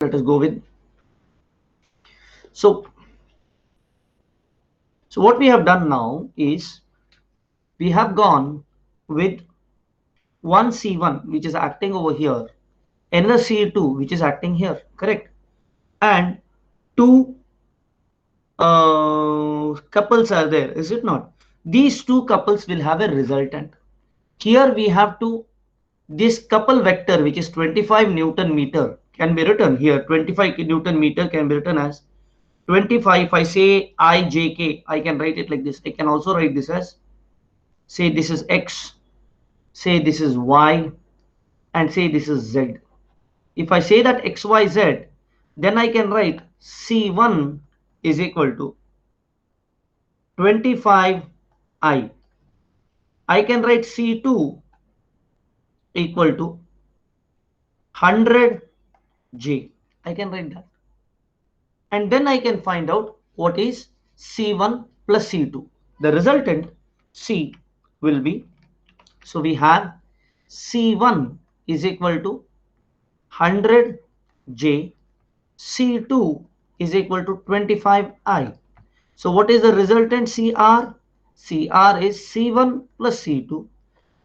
let us go with. So, so what we have done now is we have gone with one C1 which is acting over here, another C2 which is acting here, correct? And two couples are there, is it not? These two couples will have a resultant. Here we have to, this couple vector which is 25 Newton meter can be written here. 25 Newton meter can be written as 25. If I say ijk, I can write it like this. I can also write this as, say this is x, say this is y, and say this is z. If I say that x, y, z, then I can write C1 is equal to 25i. I can write C2 equal to 100j. I can write that. And then I can find out what is C1 plus C2. The resultant C will be, so we have C1 is equal to 100j, C2 is equal to 25i. So what is the resultant CR? CR is C1 plus C2,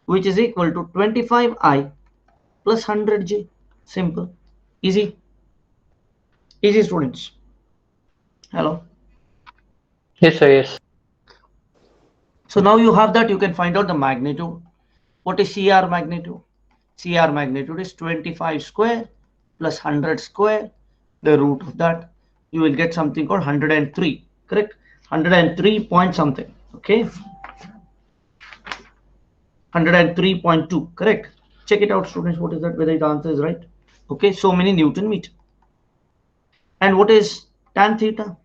which is equal to 25i plus 100j. Simple. Easy. Easy, students. Hello. Yes, sir. Yes. So now you have that, you can find out the magnitude. What is CR magnitude? CR magnitude is 25 square plus 100 square. The root of that, you will get something called 103. Correct? 103 point something. Okay? 103.2. Correct? Check it out, students. What is that? Whether the answer is right. Okay? So many Newton meter. And what is tan theta?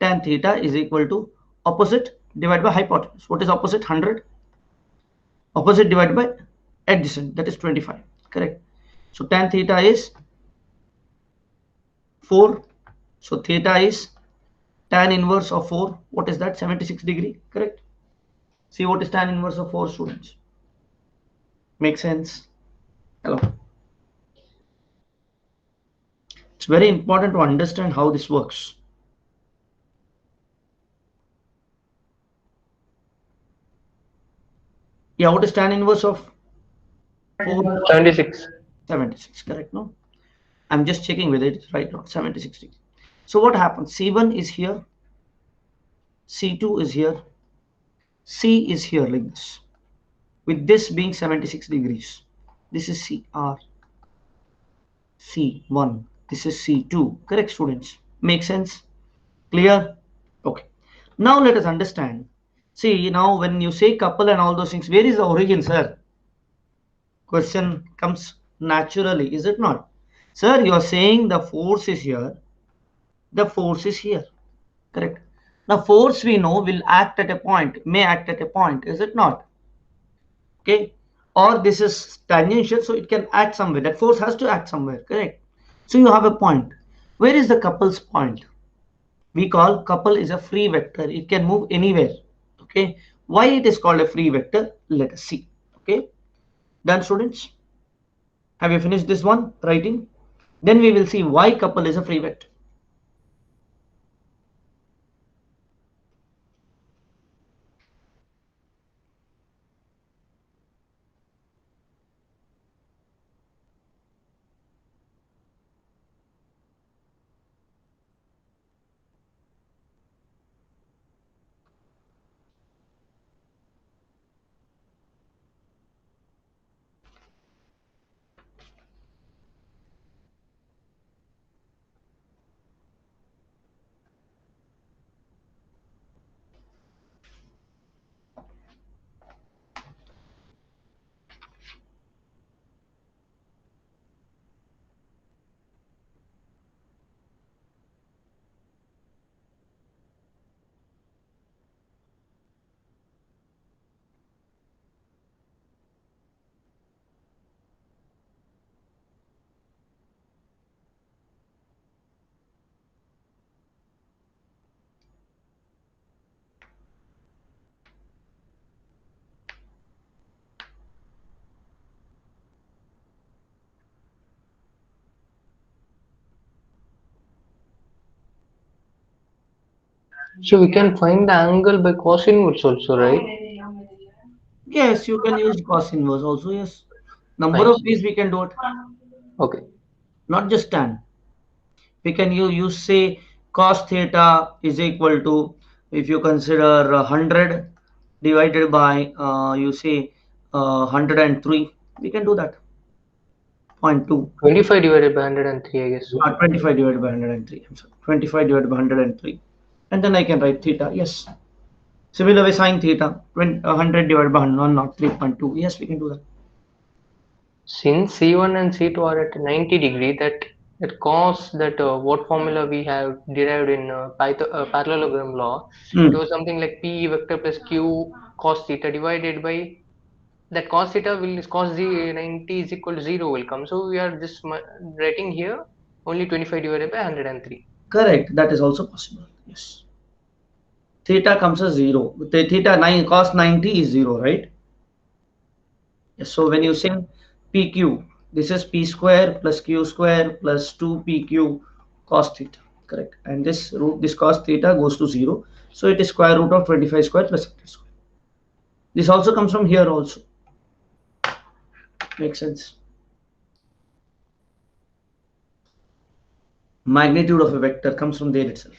Tan theta is equal to opposite divided by hypotenuse. What is opposite? 100. Opposite divided by adjacent, that is 25. Correct? So tan theta is 4. So theta is tan inverse of 4. What is that? 76 degree. Correct? See what is tan inverse of 4, students? Make sense? Hello. It's very important to understand how this works. Yeah, what is tan inverse of 4? 76. 76. Correct? No? I'm just checking whether it's right or not. 76 degree. So what happens? C1 is here, C2 is here, C is here like this. With this being 76 degrees. This is CR, C1. This is C2. Correct, students? Make sense? Clear? Okay. Now let us understand. See, now when you say couple and all those things, where is the origin, sir? Question comes naturally, is it not? Sir, you are saying the force is here, the force is here. Correct. Now, force we know will act at a point, may act at a point, is it not? Okay, or this is tangential, so it can act somewhere. That force has to act somewhere, correct? So you have a point. Where is the couple's point? We call couple is a free vector, it can move anywhere. Okay, why it is called a free vector, let us see. Okay, done, students? Have you finished this one writing? Then we will see why couple is a free vector. So we can find the angle by cos inverse also, right? Yes, you can use cos inverse also. Yes, number of Nice. ways we can do it, Okay. not just tan. We can use say cos theta is equal to, if you consider 100 divided by you say 103, we can do that. 0.2. 25 divided by 103, I guess so. 25 divided by 103. I'm sorry, 25 divided by 103, and then I can write theta. Yes. Similar way, sine theta, 100 divided by 103.2. Yes, we can do that. Since C1 and C2 are at 90 degree, that cos that what formula we have derived in parallelogram law, it Hmm. was something like P vector plus Q cos theta divided by that cos theta will cos z 90 is equal to 0 will come. So we are just writing here only 25 divided by 103. Correct. That is also possible. Yes. Theta comes as 0. The theta 9 cos 90 is 0, right? Yes. So when you say PQ, this is P square plus Q square plus 2PQ cos theta. Correct. And this cos theta goes to 0. So it is square root of 25 square plus 100 square. This also comes from here also. Makes sense. Magnitude of a vector comes from there itself.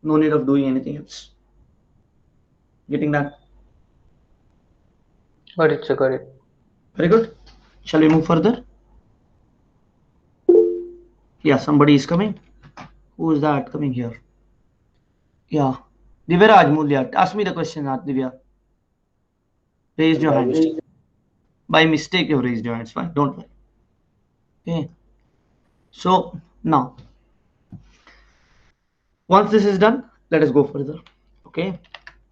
No need of doing anything else. Getting that? Got it, sir, got it. Very good. Shall we move further? Yeah, somebody is coming. Who is that coming here? Yeah. Divyaraj Mulya. Ask me the question, Divya. Raise your hand. By mistake, you raised your hands. Fine. Don't worry. Okay. So now, once this is done, let us go further. Okay.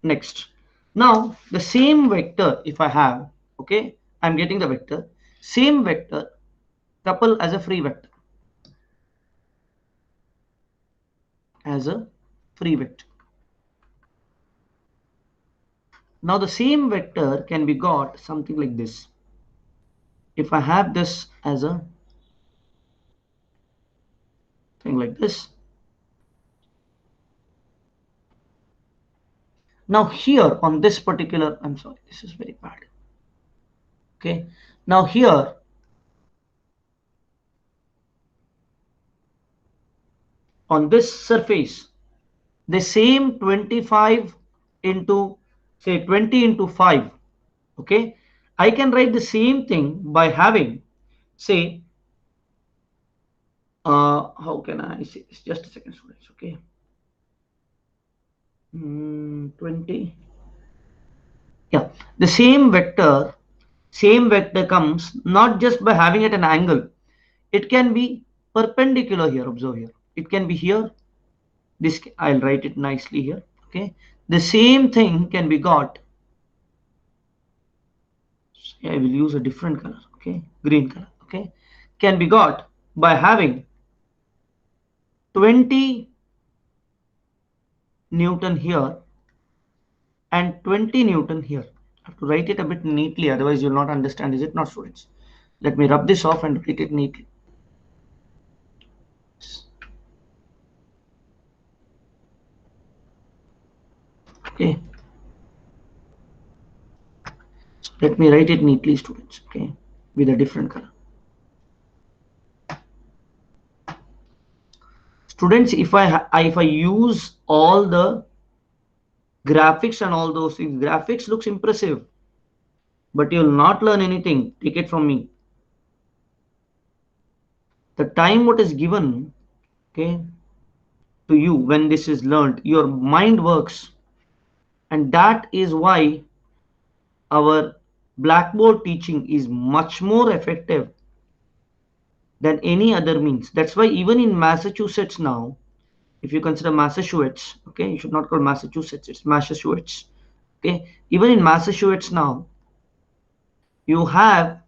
Next. Now, the same vector, if I have, okay, I'm getting the vector. Same vector, couple as a free vector. As a free vector. Now the same vector can be got something like this. If I have this as a thing like this. Now here on this particular, I'm sorry, this is very bad. Okay. Now here, on this surface, the same 25 into, say 20 into 5. Okay. I can write the same thing by having, say, how can I say this? Just a second, students. Okay. 20. Yeah, the same vector comes not just by having it an angle. It can be perpendicular here. Observe here. It can be here. This I'll write it nicely here. Okay. The same thing can be got. I will use a different color. Okay, green color. Okay, can be got by having 20 Newton here and 20 Newton here. I have to write it a bit neatly, otherwise you'll not understand. Is it not, students? Let me rub this off and write it neatly. Okay. So let me write it neatly, students. Okay, with a different color. Students, if I use all the graphics and all those things, graphics looks impressive, but you'll not learn anything. Take it from me. The time what is given, okay, to you when this is learned, your mind works, and that is why our blackboard teaching is much more effective than any other means. That's why even in Massachusetts now, if you consider Massachusetts, okay, you should not call Massachusetts, it's Massachusetts. Okay, even in Massachusetts now, you have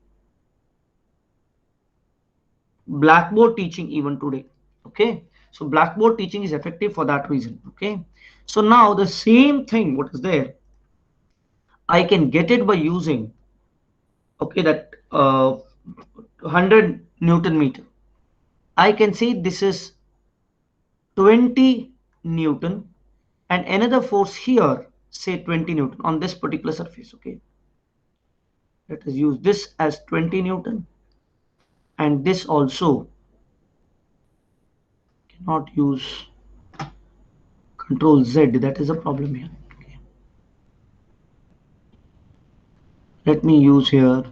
blackboard teaching even today. Okay, so blackboard teaching is effective for that reason. Okay, so now the same thing what is there, I can get it by using, okay, that 100 Newton meter. I can say this is 20 Newton and another force here, say 20 Newton on this particular surface. Okay, let us use this as 20 Newton, and this also cannot use Control Z, that is a problem here. Okay. Let me use here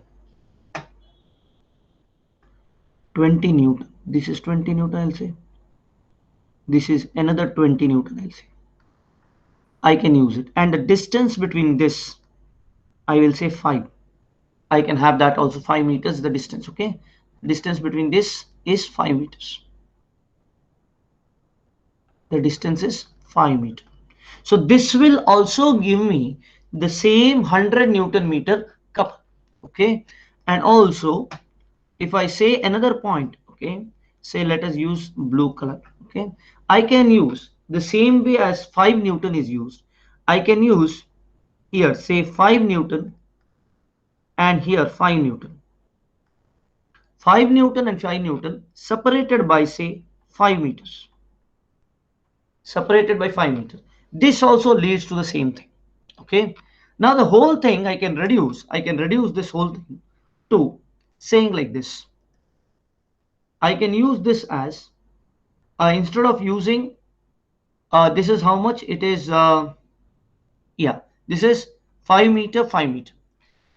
20 Newton. This is 20 Newton, I'll say. This is another 20 Newton, I'll say. I can use it. And the distance between this, I will say 5. I can have that also 5 meters, the distance, okay? Distance between this is 5 meters. The distance is 5 meters. So this will also give me the same 100 Newton meter couple, okay? And also, if I say another point, okay, say let us use blue color, okay, I can use the same way as 5 Newton is used. I can use here say 5 Newton and here 5 Newton. 5 Newton and 5 Newton separated by say 5 meters. Separated by 5 meters. This also leads to the same thing. Okay. Now the whole thing I can reduce this whole thing to saying like this. I can use this as instead of using this is how much it is, yeah, this is 5 meter, 5 meter.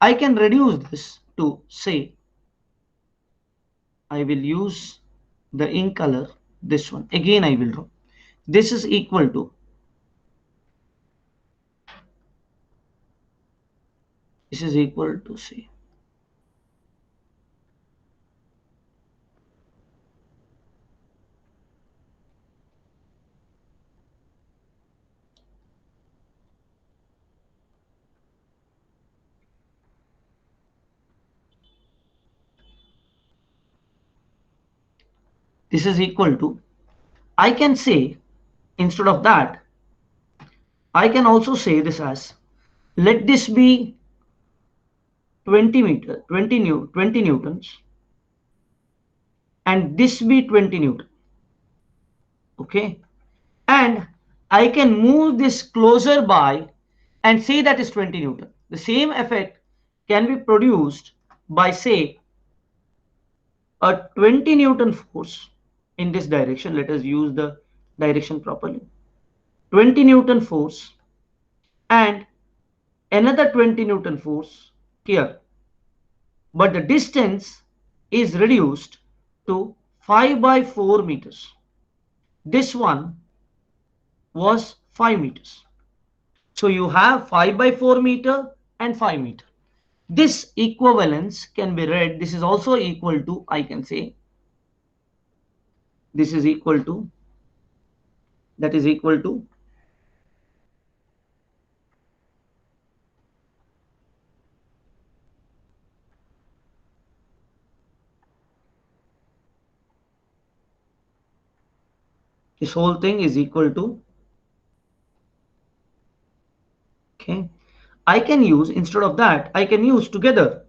I can reduce this to say I will use the ink color, this one again I will draw. This is equal to say this is equal to, I can say instead of that I can also say this as, let this be 20 newtons and this be 20 Newton. Okay, and I can move this closer by and say that is 20 Newton. The same effect can be produced by say a 20 Newton force in this direction. Let us use the direction properly. 20 Newton force and another 20 Newton force here. But the distance is reduced to 5 by 4 meters. This one was 5 meters. So you have 5 by 4 meter and 5 meter. This equivalence can be read. This is also equal to, I can say, this is equal to, that is equal to this whole thing is equal to, okay, I can use instead of that, I can use together.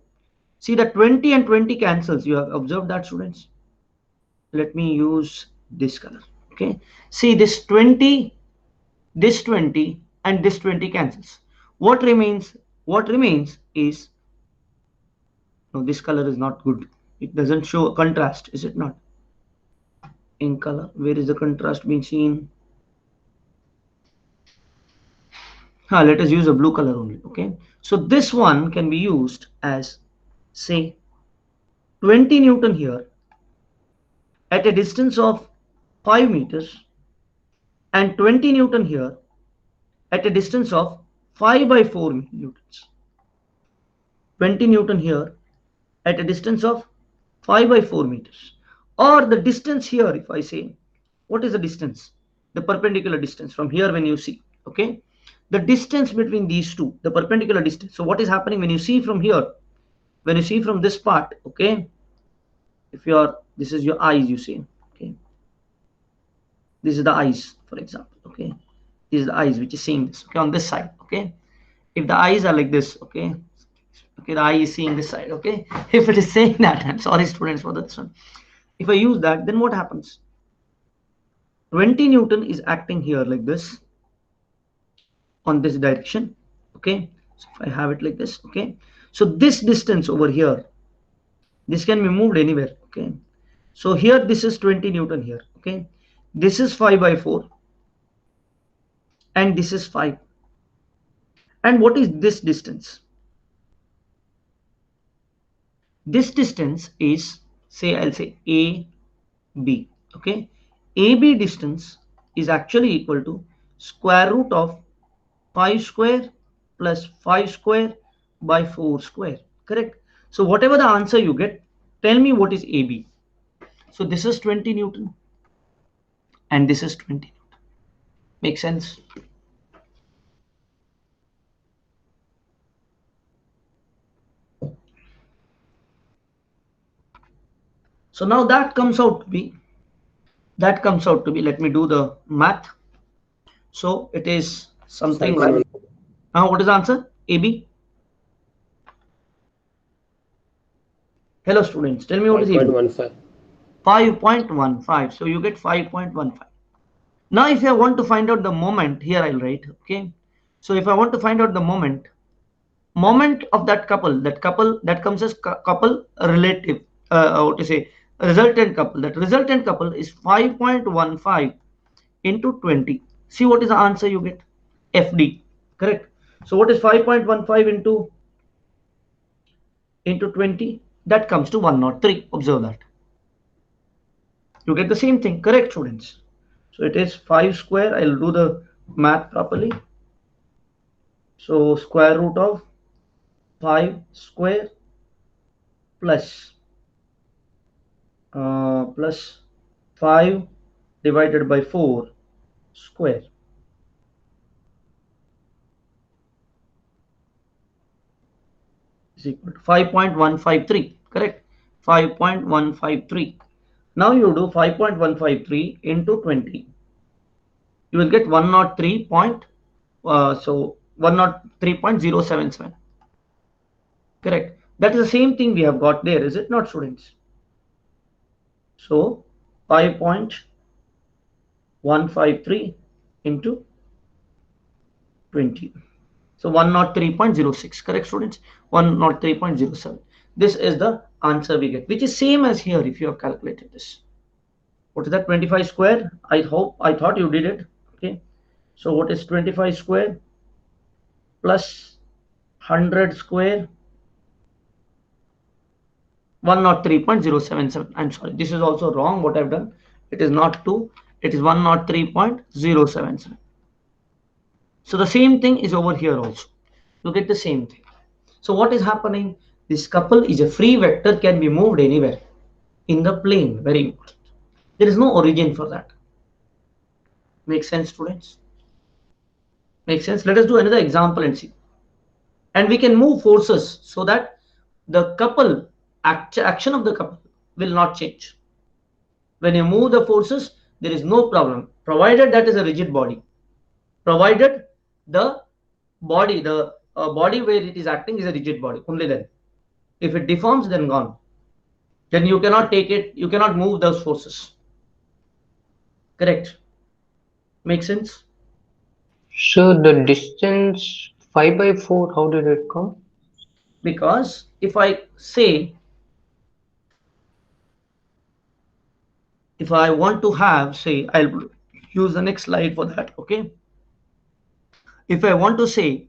See the 20 and 20 cancels. You have observed that, students? Let me use this color. Okay, see this 20, this 20 and this 20 cancels. What remains? What remains is, no, this color is not good. It doesn't show a contrast, is it not? In color, where is the contrast being seen? Let us use a blue color only. Okay, so this one can be used as say 20 Newton here at a distance of 5 meters and 20 Newton here at a distance of 5 by 4 newtons. 20 Newton here at a distance of 5 by 4 meters. Or the distance here, if I say, what is the distance? The perpendicular distance from here when you see, okay? The distance between these two, the perpendicular distance. So what is happening when you see from here? When you see from this part, okay? If you are, this is your eyes, you see, okay? This is the eyes, for example, okay? This is the eyes which is seeing this, okay, on this side, okay? If the eyes are like this, okay? Okay, the eye is seeing this side, okay? If it is saying that, I'm sorry students for this one. If I use that, then what happens? 20 Newton is acting here like this. on this direction. Okay, so if I have it like this, okay, so this distance over here, this can be moved anywhere. Okay, so here this is 20 Newton here. Okay, this is 5 by 4 and this is 5. And what is this distance? This distance is, say, I'll say AB. Okay, AB distance is actually equal to square root of 5 square plus 5 square by 4 square. Correct? So whatever the answer you get, tell me what is AB. So this is 20 Newton and this is 20 Newton. Make sense? So now that comes out to be, let me do the math. So it is something like, now what is the answer? AB? Hello students, tell me what is AB? 5.15. 5.15. So you get 5.15. Now if I want to find out the moment, here I'll write, okay. So if I want to find out the moment of that couple that comes as couple relative, what to say, resultant couple. That resultant couple is 5.15 into 20. See what is the answer you get? FD. Correct. So what is 5.15 into 20? That comes to 103. Observe that. You get the same thing. Correct, students? So it is 5 square. I'll do the math properly. So square root of 5 square plus 5 divided by 4 square is equal to 5.153. Correct? 5.153. Now you do 5.153 into 20. You will get 103. So 103.077. Correct. That is the same thing we have got there, is it not, students? So 5.153 into 20. So 103.06. Correct, students? 103.07. This is the answer we get, which is same as here if you have calculated this. What is that? 25 square. I thought you did it. Okay. So what is 25 square plus 100 square? 103.077. I'm sorry, this is also wrong what I've done. It is not 2, it is 103.077. So the same thing is over here also. You get the same thing. So what is happening? This couple is a free vector, can be moved anywhere in the plane. Very important. There is no origin for that. Make sense, students? Make sense? Let us do another example and see. And we can move forces so that the couple, action of the couple will not change. When you move the forces, there is no problem, provided that is a rigid body. Provided the body, body where it is acting is a rigid body, only then. If it deforms, then gone. Then you cannot take it, you cannot move those forces. Correct? Make sense? So the distance 5 by 4, how did it come? Because if I say, if I want to have, say, I'll use the next slide for that, okay? If I want to say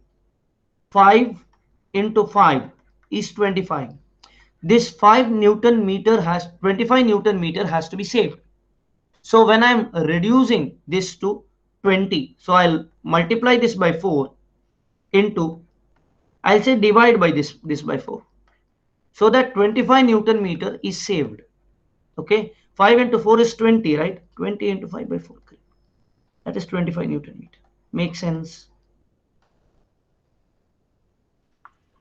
5 into 5 is 25. This 5 Newton meter has 25 Newton meter has to be saved. So when I'm reducing this to 20, so I'll multiply this by 4 into, I'll say divide by this by 4. So that 25 Newton meter is saved. Okay, 5 into 4 is 20, right? 20 into 5 by 4. That is 25 Newton meter. Make sense?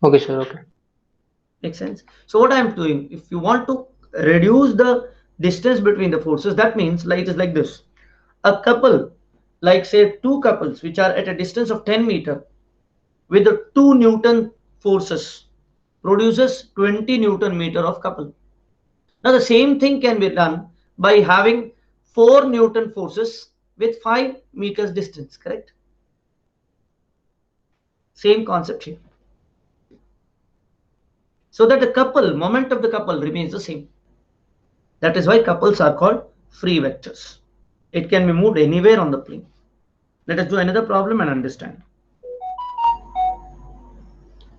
Okay, sir. Okay. Makes sense? So what I'm doing, if you want to reduce the distance between the forces, that means like it is like this. A couple, like say 2 couples which are at a distance of 10 meter with the 2 Newton forces produces 20 Newton meter of couple. Now the same thing can be done by having 4 Newton forces with 5 meters distance, correct? Same concept here. So that the couple, moment of the couple remains the same. That is why couples are called free vectors. It can be moved anywhere on the plane. Let us do another problem and understand.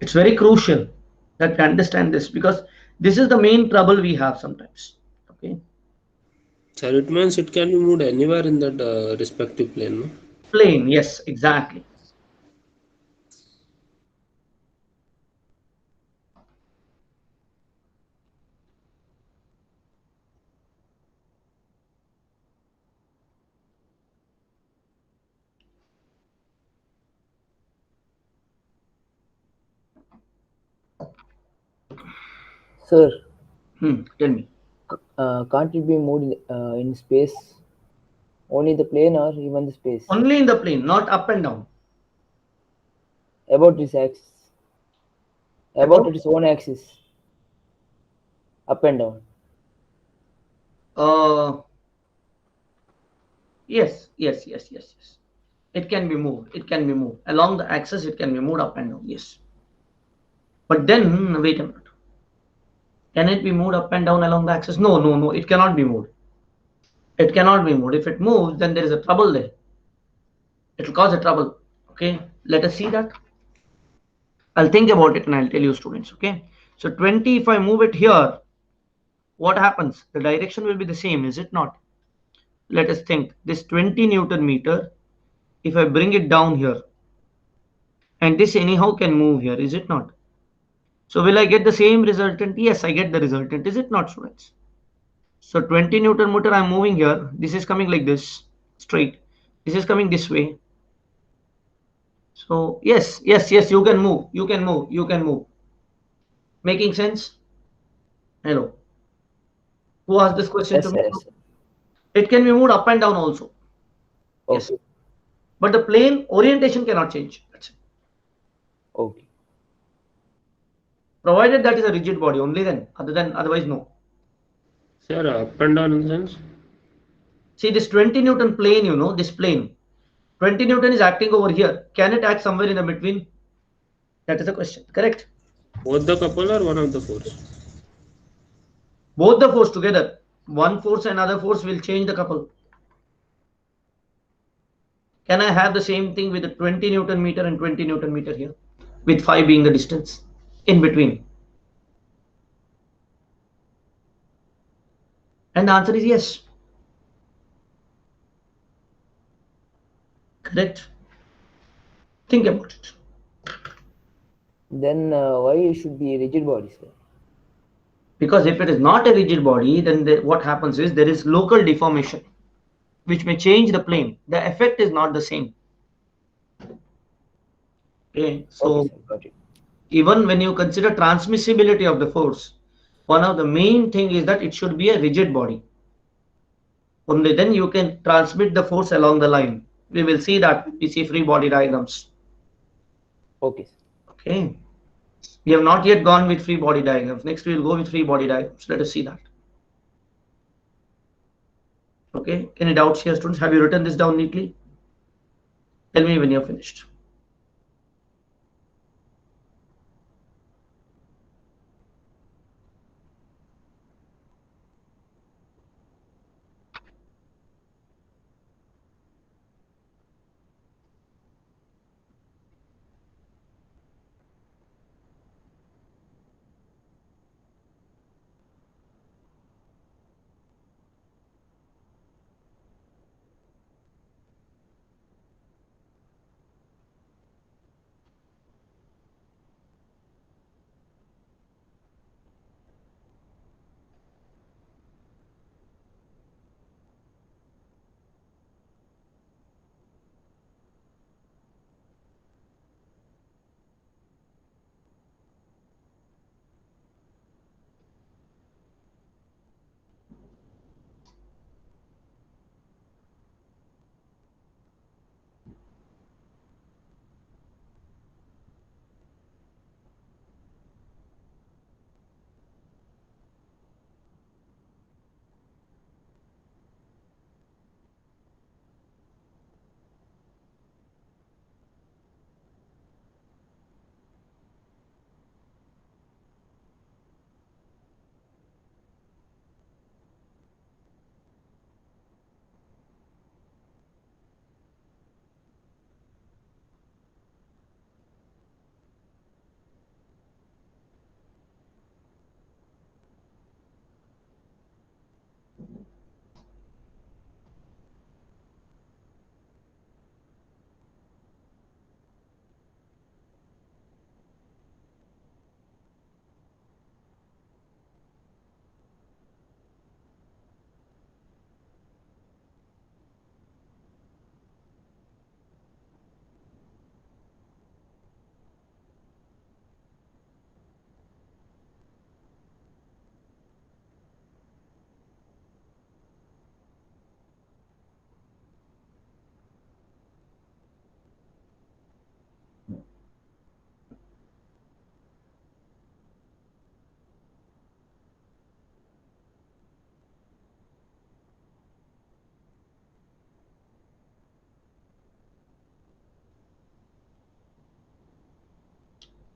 It's very crucial that we understand this because this is the main trouble we have sometimes. Okay. So it means it can be moved anywhere in that respective plane, no? Plane, yes, exactly. Sir, Tell me. can't it be moved in space? Only the plane or even the space? Only in the plane, not up and down. About its axis. About its own axis. Up and down. Uh, yes. It can be moved. It can be moved along the axis. It can be moved up and down. Yes. But then wait a minute. Can it be moved up and down along the axis? No. It cannot be moved. It cannot be moved. If it moves, then there is a trouble there. It will cause a trouble. Okay. Let us see that. I'll think about it and I'll tell you, students. Okay. So 20. If I move it here, what happens? The direction will be the same, is it not? Let us think. This 20 Newton meter. If I bring it down here, and this anyhow can move here, is it not? So will I get the same resultant? Yes, I get the resultant, is it not, students? So 20 Newton meter I'm moving here. This is coming like this, straight. This is coming this way. So yes, you can move. You can move. Making sense? Hello. Who asked this question to Yes, me? yes. It can be moved up and down also. Yes. Okay. But the plane orientation cannot change. That's it. Okay. Provided that is a rigid body, only then. Otherwise, no. Sir, up and down in the sense? See this 20 Newton plane, this plane. 20 Newton is acting over here. Can it act somewhere in the between? That is the question. Correct? Both the couple or one of the force? Both the force together. One force and another force will change the couple. Can I have the same thing with the 20 Newton meter and 20 Newton meter here? With 5 being the distance in between. And the answer is yes. Correct? Think about it. Then why it should be a rigid body, sir? Because if it is not a rigid body, then what happens is there is local deformation, which may change the plane. The effect is not the same. Okay, Okay, so sir. Got it. even when you consider transmissibility of the force, one of the main thing is that it should be a rigid body. Only then you can transmit the force along the line. We will see that we see free body diagrams. Okay, sir. Okay. We have not yet gone with free body diagrams. Next we will go with free body diagrams. Let us see that. Okay. Any doubts here, students? Have you written this down neatly? Tell me when you're finished.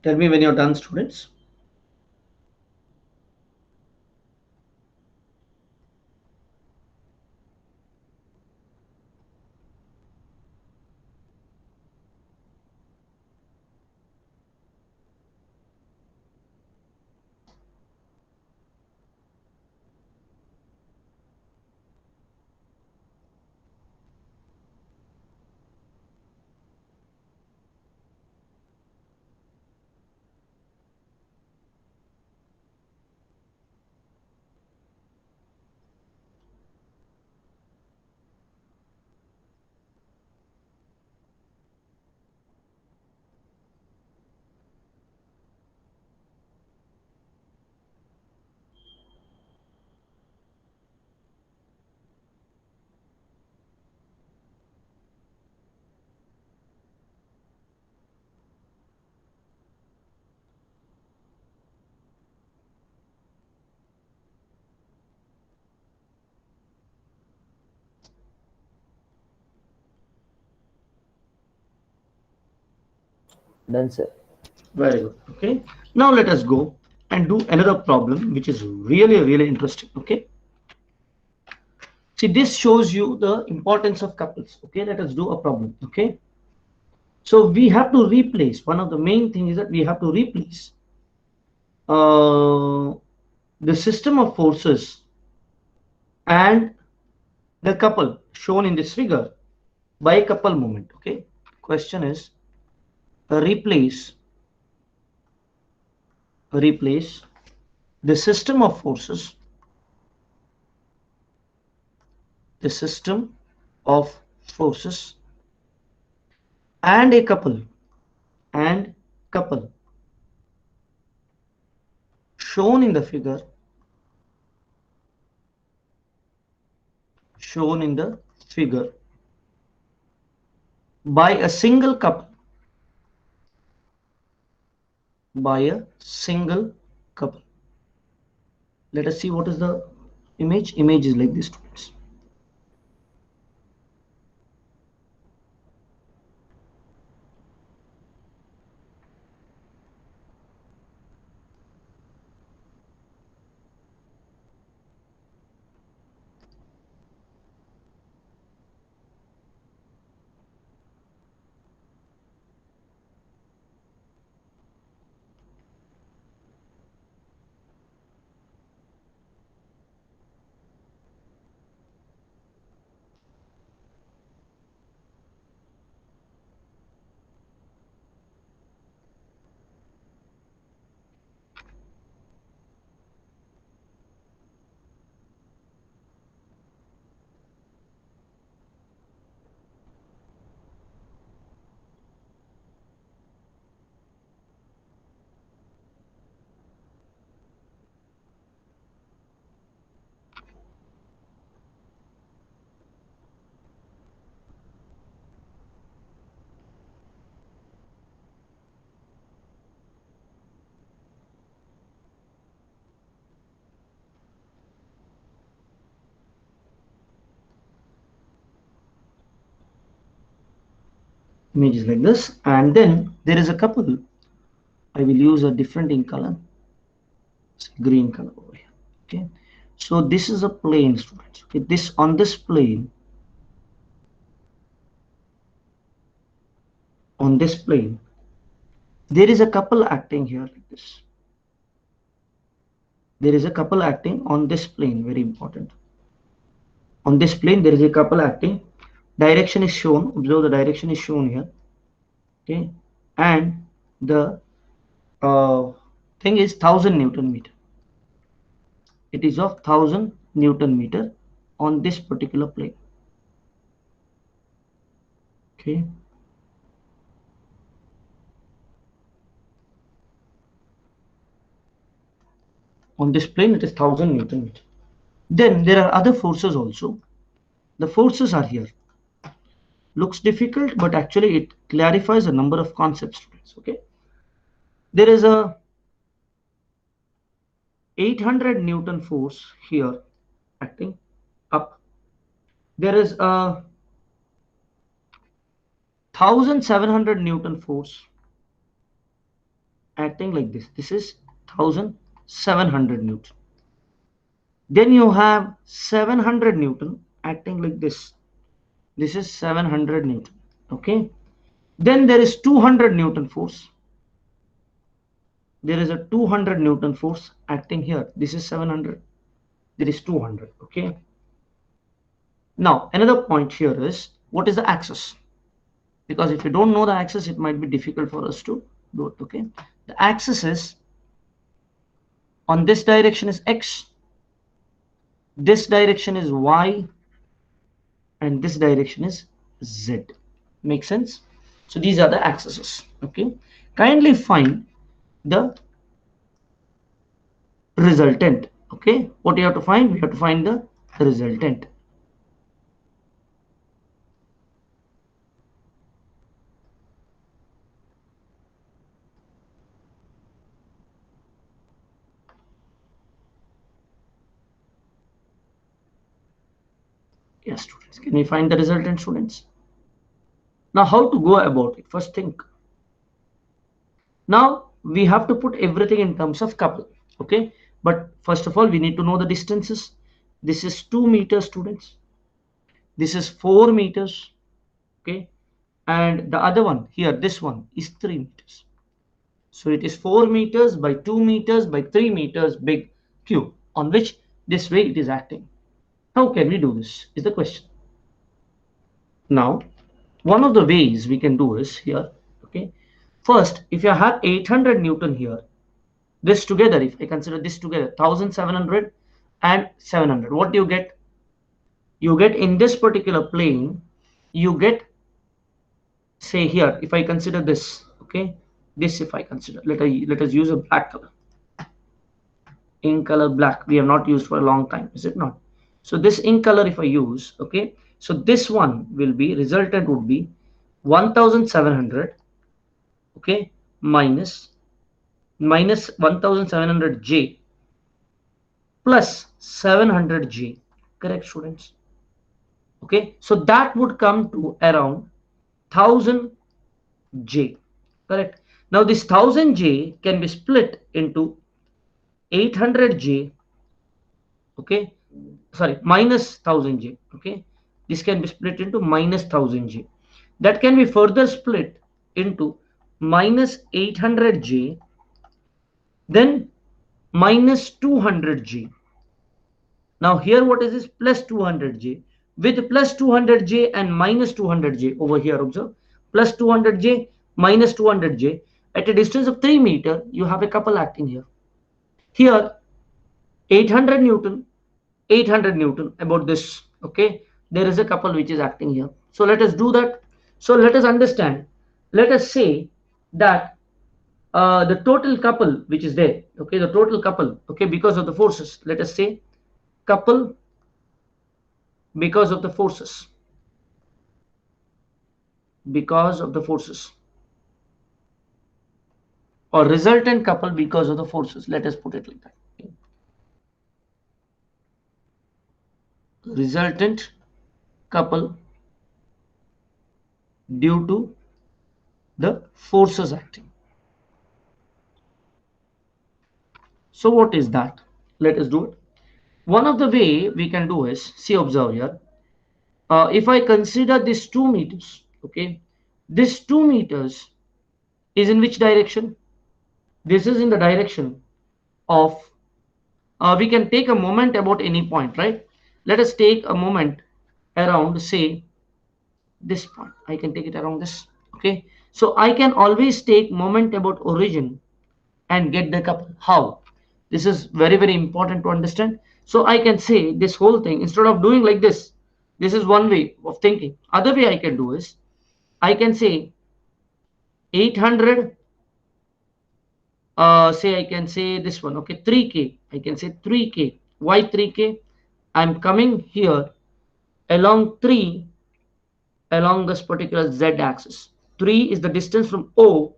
Tell me when you're done, students. Done, sir. Very good. Okay. Now let us go and do another problem, which is really interesting. Okay. See, this shows you the importance of couples. Okay. Let us do a problem. Okay. So we have to replace, one of the main things is that we have to replace the system of forces and the couple shown in this figure by a couple moment. Okay. Question is replace the system of forces, the system of forces and a couple shown in the figure by a single couple, let us see what is the image. Image is like this, students. Image is like this, and then there is a couple. I will use a different ink color, green color over here. Okay, so this is a plane, students. Okay, this on this plane, there is a couple acting here like this. There is a couple acting on this plane, very important. On this plane there is a couple acting. Direction is shown, observe the direction is shown here. Okay, and the thing is 1000 Newton meter. It is of 1000 Newton meter on this particular plane. Okay, on this plane it is 1000 Newton meter. Then there are other forces also. The forces are here. Looks difficult, but actually it clarifies a number of concepts, students. Okay, there is a 800 Newton force here acting up. There is a 1700 Newton force acting like this. This is 1700 Newton. Then you have 700 Newton acting like this. This is 700 Newton. Okay. Then there is 200 Newton force. There is a 200 Newton force acting here. This is 700. There is 200. Okay. Now another point here is, what is the axis? Because if you don't know the axis, it might be difficult for us to do it. Okay. The axis is, on this direction is x, this direction is y, and this direction is z. Make sense? So these are the axes. Okay. Kindly find the resultant. Okay. What you have to find? We have to find the resultant. Yes, students. Can we find the resultant, students? Now, how to go about it? First think. Now, we have to put everything in terms of couple. Okay. But first of all, we need to know the distances. This is 2 meters, students. This is 4 meters. Okay. And the other one here, this one is 3 meters. So it is 4 meters by 2 meters by 3 meters big cube, on which this way it is acting. How can we do this is the question. Now, one of the ways we can do is here. Okay. First, if you have 800 Newton here, this together, if I consider this together, 1700 and 700, what do you get? You get in this particular plane, you get, say here, if I consider this, okay, this if I consider, let us use a black color, ink color black, we have not used for a long time, is it not? So this ink color if I use, okay, so this one will be, resultant would be 1700, okay, minus 1700J plus 700J, correct, students? Okay, so that would come to around 1000J, correct? Now this 1000J can be split into 800J, okay, sorry, minus 1000J, okay, this can be split into minus 1000J, that can be further split into minus 800J, then minus 200J. Now here what is this? Plus 200J. With plus 200J and minus 200J over here, observe, plus 200J minus 200J, at a distance of 3 meters, you have a couple acting here. Here 800 Newton, 800 Newton, about this, okay, there is a couple which is acting here. So let us do that. So let us understand, let us say that the total couple which is there, okay, the total couple, okay, because of the forces, let us say couple because of the forces, because of the forces, or resultant couple because of the forces, let us put it like that. Okay. Resultant couple due to the forces acting. So what is that? Let us do it. One of the way we can do is, see, observe here, if I consider this 2 meters, okay, this 2 meters is in which direction? This is in the direction of, we can take a moment about any point, right? Let us take a moment around, say, this point. I can take it around this, okay? So I can always take moment about origin and get the couple. How? This is very, very important to understand. So I can say this whole thing, instead of doing like this is one way of thinking. Other way I can do is, I can say 800, say I can say this one, okay, 3K. I can say 3K. Why 3K? I'm coming here along 3 along this particular Z axis. 3 is the distance from O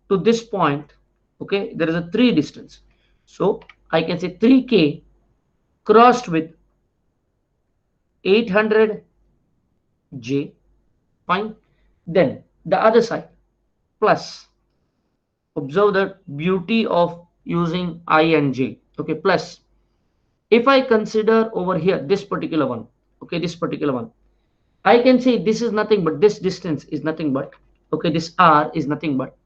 to this point, okay, there is a 3 distance. So I can say 3K crossed with 800J, fine. Then the other side plus Observe the beauty of using I and J. Okay, plus if I consider over here this particular one, okay, this particular one, I can say this is nothing but this distance is nothing but, okay, this R is nothing but,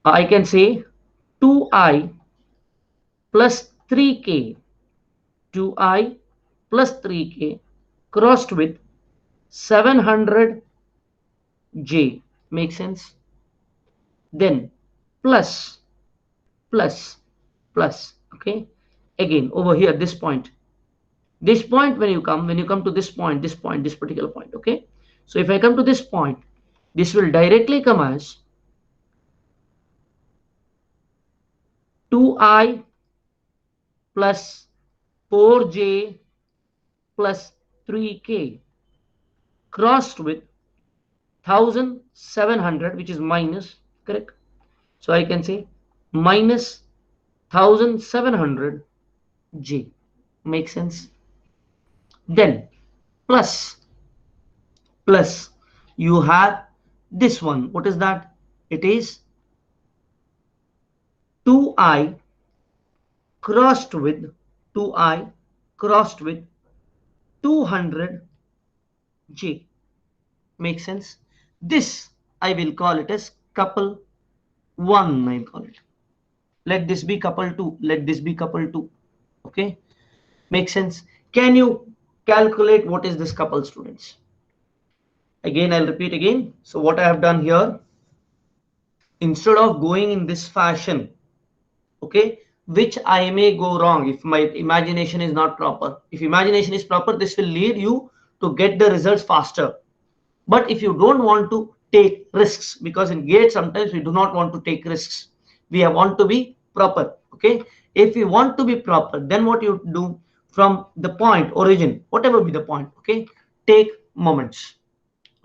I can say 2I plus 3K, 2I plus 3K crossed with 700J. Make sense? Then plus, plus, plus, okay? Again, over here, this point when you come to this point, this particular point, okay? So if I come to this point, this will directly come as 2I plus 4J plus 3K crossed with 1700, which is minus, correct? So I can say minus 1700 J. Make sense? Then plus you have this one. What is that? It is 2I crossed with 200 J. Make sense? This I will call it as couple 1. I'll call it. Let this be couple 2. Let this be couple 2. Okay? Make sense? Can you calculate what is this couple, students? Again, I'll repeat again. So what I have done here, instead of going in this fashion, okay, which I may go wrong if my imagination is not proper. If imagination is proper, this will lead you to get the results faster. But if you don't want to take risks, because in GATE sometimes we do not want to take risks, we want to be proper. Okay, if you want to be proper, then what you do from the point origin, whatever be the point, okay, take moments.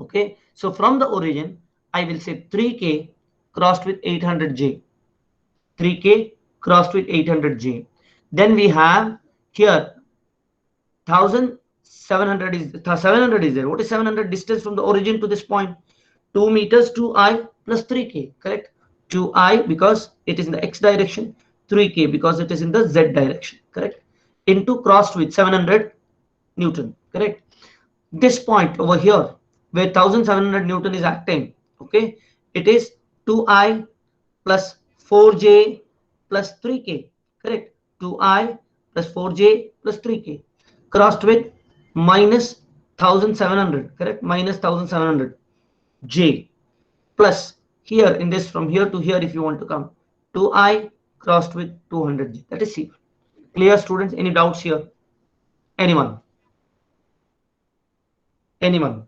Okay, so from the origin I will say 3K crossed with 800J, 3K crossed with 800J. Then we have here 1700 is 700 is there. What is 700? Distance from the origin to this point, 2 meters, 2I plus 3K, correct? 2I because it is in the X direction, 3K because it is in the Z direction, correct? Into crossed with 700 Newton, correct? This point over here where 1700 Newton is acting, okay, it is 2I plus 4J plus 3K, correct? 2I plus 4J plus 3K crossed with minus 1700, correct? Minus 1700 J plus here in this from here to here, if you want to come, 2I crossed with 200 J. That is C. Clear, students? Any doubts here? Anyone? Anyone?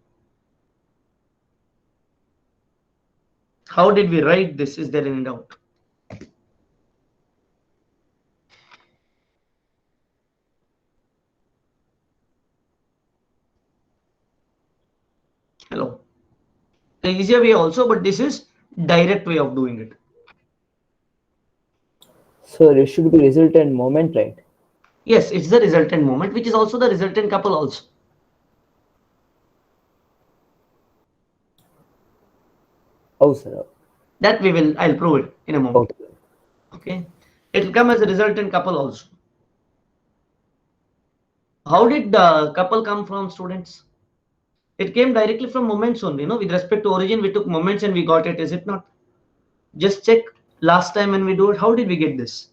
How did we write this? Is there any doubt? Hello. The easier way also, but this is direct way of doing it. So it should be resultant moment, right? Yes, it's the resultant moment, which is also the resultant couple also. Oh, sir. That I'll prove it in a moment. Okay. Okay. It will come as a resultant couple also. How did the couple come from, students? It came directly from moments only, with respect to origin, we took moments and we got it, is it not? Just check last time when we do it, how did we get this?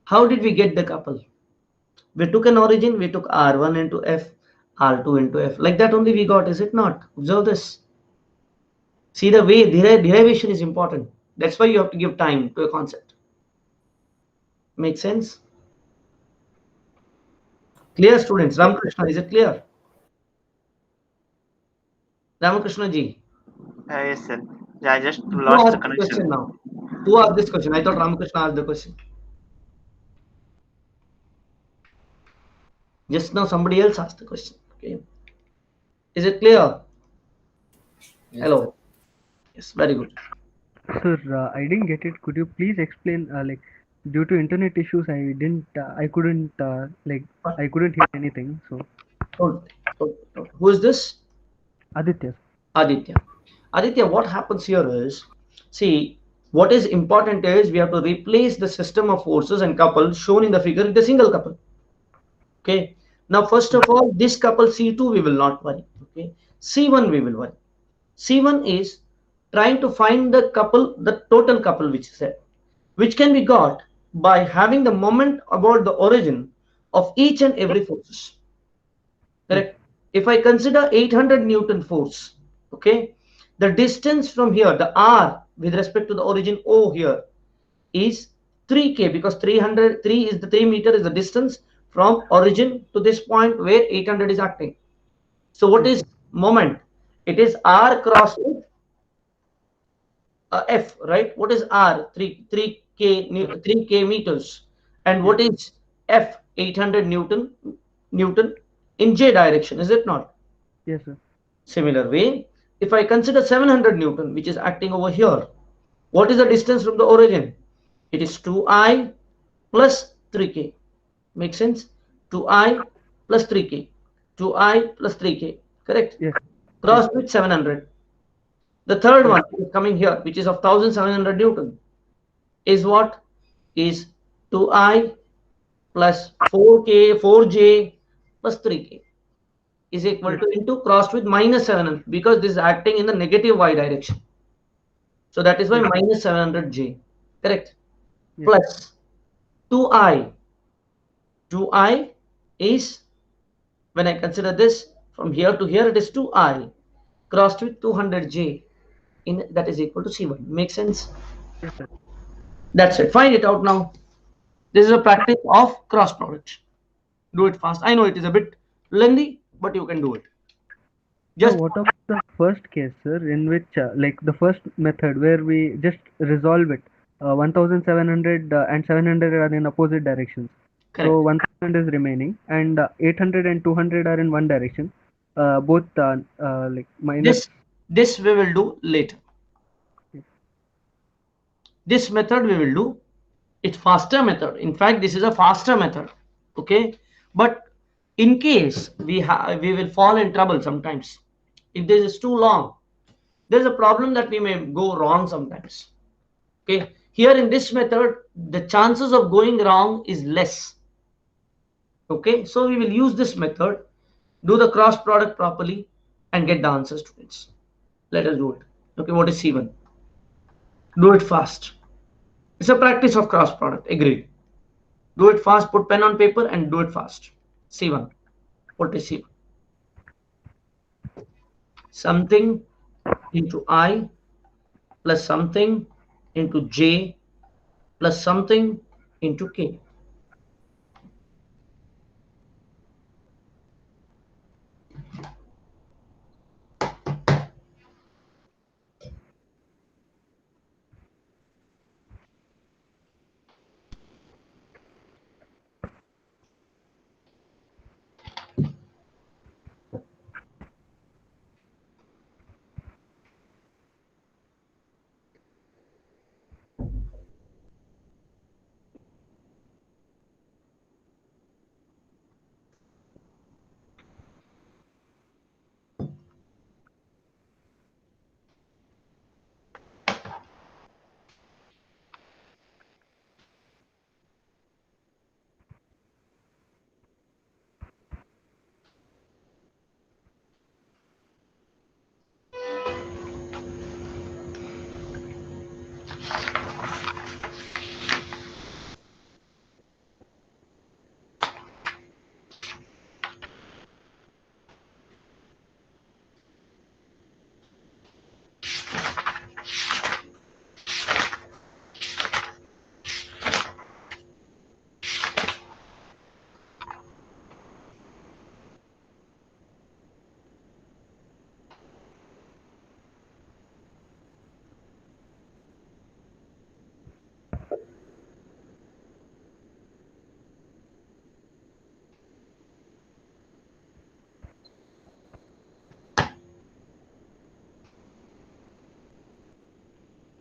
How did we get the couple? We took an origin, we took R1 into F, R2 into F. Like that only we got, is it not? Observe this. See the way derivation is important. That's why you have to give time to a concept. Make sense? Clear, students? Ramakrishna, is it clear? Ramakrishna ji. Yes, sir. Yeah, I just Who lost the asked the question connection. now? Who asked this question? I thought Ramakrishna asked the question. Just now somebody else asked the question. Okay. Is it clear? Yes, Hello. sir. Yes, very good. Sir, I didn't get it. Could you please explain? Like, due to internet issues, I couldn't hear anything. So, Who is this? Aditya. Aditya. Aditya, what happens here is, see, what is important is we have to replace the system of forces and couples shown in the figure with a single couple. Okay. Now, first of all, this couple C2 we will not worry. Okay. C1 we will worry. C1 is trying to find the couple, the total couple which is there, which can be got by having the moment about the origin of each and every forces. Correct. If I consider 800 Newton force, okay, the distance from here, the R with respect to the origin O here is 3K, because 303 is the 3 meter is the distance from origin to this point where 800 is acting. So what is moment? It is R crossed with F, right? What is R? 3K meters. And what is F? 800 Newton in J direction, is it not? Yes, sir. Similar way, if I consider 700 Newton, which is acting over here, what is the distance from the origin? It is 2I plus 3K. Make sense? 2I plus 3K. 2I plus 3K. Correct? Yes. Crossed with 700. The third one is coming here, which is of 1700 Newton. Is what? Is 2I plus 4K, 4J plus 3K is equal to into crossed with minus 700, because this is acting in the negative y direction. So that is why minus 700J. Correct? Yes. Plus 2I. 2I is, when I consider this from here to here, it is 2I crossed with 200J. That is equal to C1. Makes sense? Yes, sir. That's it. Find it out now. This is a practice of cross product. Do it fast. I know it is a bit lengthy, but you can do it. Just what about the first case, sir, in which like the first method where we just resolve it, 1700 and 700 are in opposite directions. Correct. So 1000 is remaining, and 800 and 200 are in one direction. Both like minus. This we will do later. This method we will do. It's faster method. In fact, this is a faster method. Okay, but in case we will fall in trouble sometimes. If this is too long, there's a problem that we may go wrong sometimes. Okay, here in this method, the chances of going wrong is less. Okay, so we will use this method, do the cross product properly, and get the answer, students. Let us do it. Okay, what is C1? Do it fast. It's a practice of cross product. Agreed. Do it fast. Put pen on paper and do it fast. C1. What is C1? Something into I plus something into J plus something into K.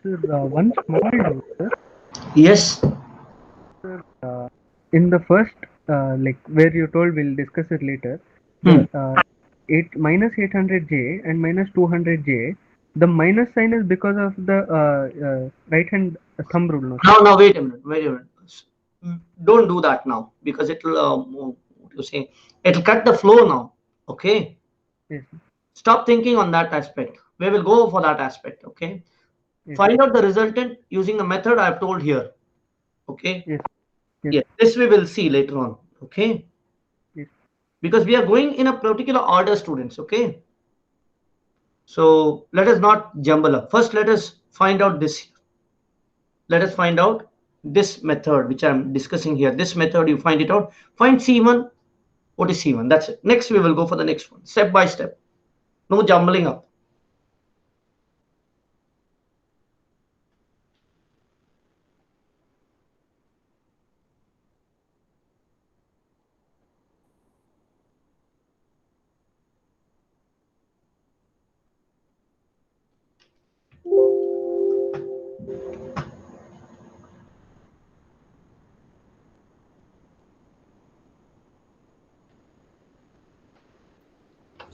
Sir, one small doubt, sir. Yes. Sir, in the first, like where you told we'll discuss it later, the minus 800J and minus 200J, The minus sign is because of the right hand thumb rule, no? Now, wait a minute, wait a minute. Don't do that now because it'll, what you say, it'll cut the flow now. Okay. Yes, Stop thinking on that aspect. We will go for that aspect. Okay. yes, Find out the resultant using the method I've told here. Okay. yes, yes, Yes. This we will see later on. Okay. yes. Because we are going in a particular order, students. Okay. So let us not jumble up. First, let us find out this. Let us find out this method which I'm discussing here. This method, you find it out. Find C1. What is C1? That's it. Next, we will go for the next one, step by step. No jumbling up.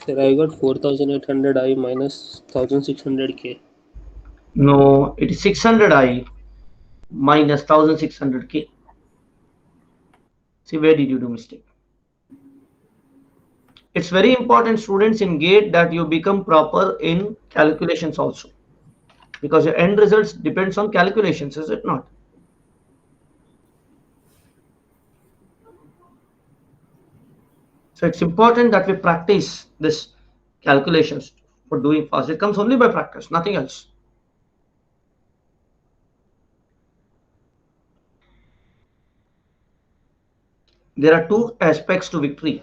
Sir, I got 4800 I minus 1600K. No, it is 600I minus 1600K. See, where did you do mistake? It's very important, students, in GATE that you become proper in calculations also. Because your end results depends on calculations, is it not? So it's important that we practice this calculations for doing fast. It comes only by practice, nothing else. There are two aspects to victory.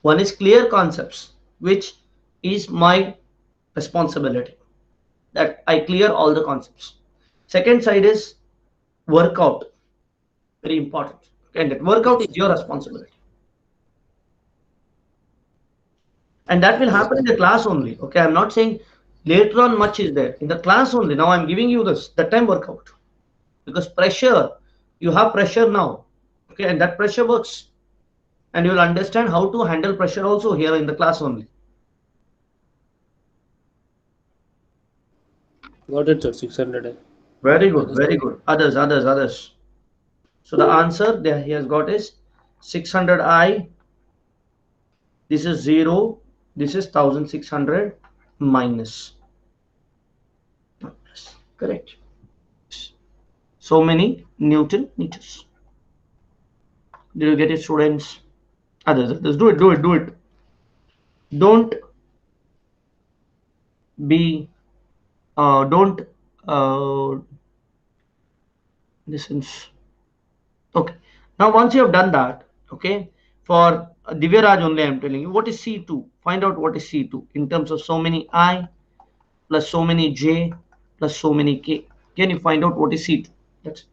One is clear concepts, which is my responsibility, that I clear all the concepts. Second side is workout, very important. And that workout is your responsibility. And that will happen in the class only. Okay, I'm not saying later on much is there. In the class only. Now I'm giving you this, that time workout. Because pressure, you have pressure now. Okay, and that pressure works. And you will understand how to handle pressure also here in the class only. Got it, sir. 600I. Very good, Minus very good. Others. So the answer there he has got is 600I. This is 0. This is 1600 minus. Correct. So many Newton meters. Did you get it, students? Others. Do it. Don't be, don't, listen. Okay. Now, once you have done that, okay, for Divyaraj only, I'm telling you, what is C2? Find out what is C2 in terms of so many I plus so many J plus so many K. Can you find out what is C2? That's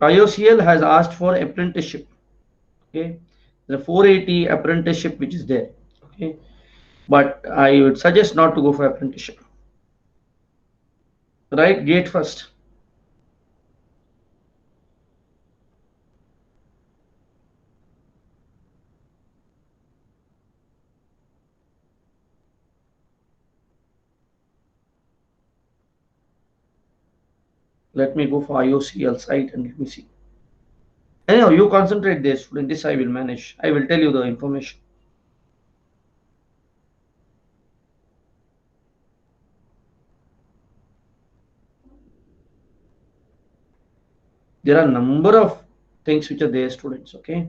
IOCL has asked for apprenticeship. Okay, the 480 apprenticeship which is there. Okay, but I would suggest not to go for apprenticeship. Right, gate first. Let me go for IOCL site and let me see. Anyhow, you concentrate there, student. This I will manage. I will tell you the information. There are a number of things which are there, students. Okay.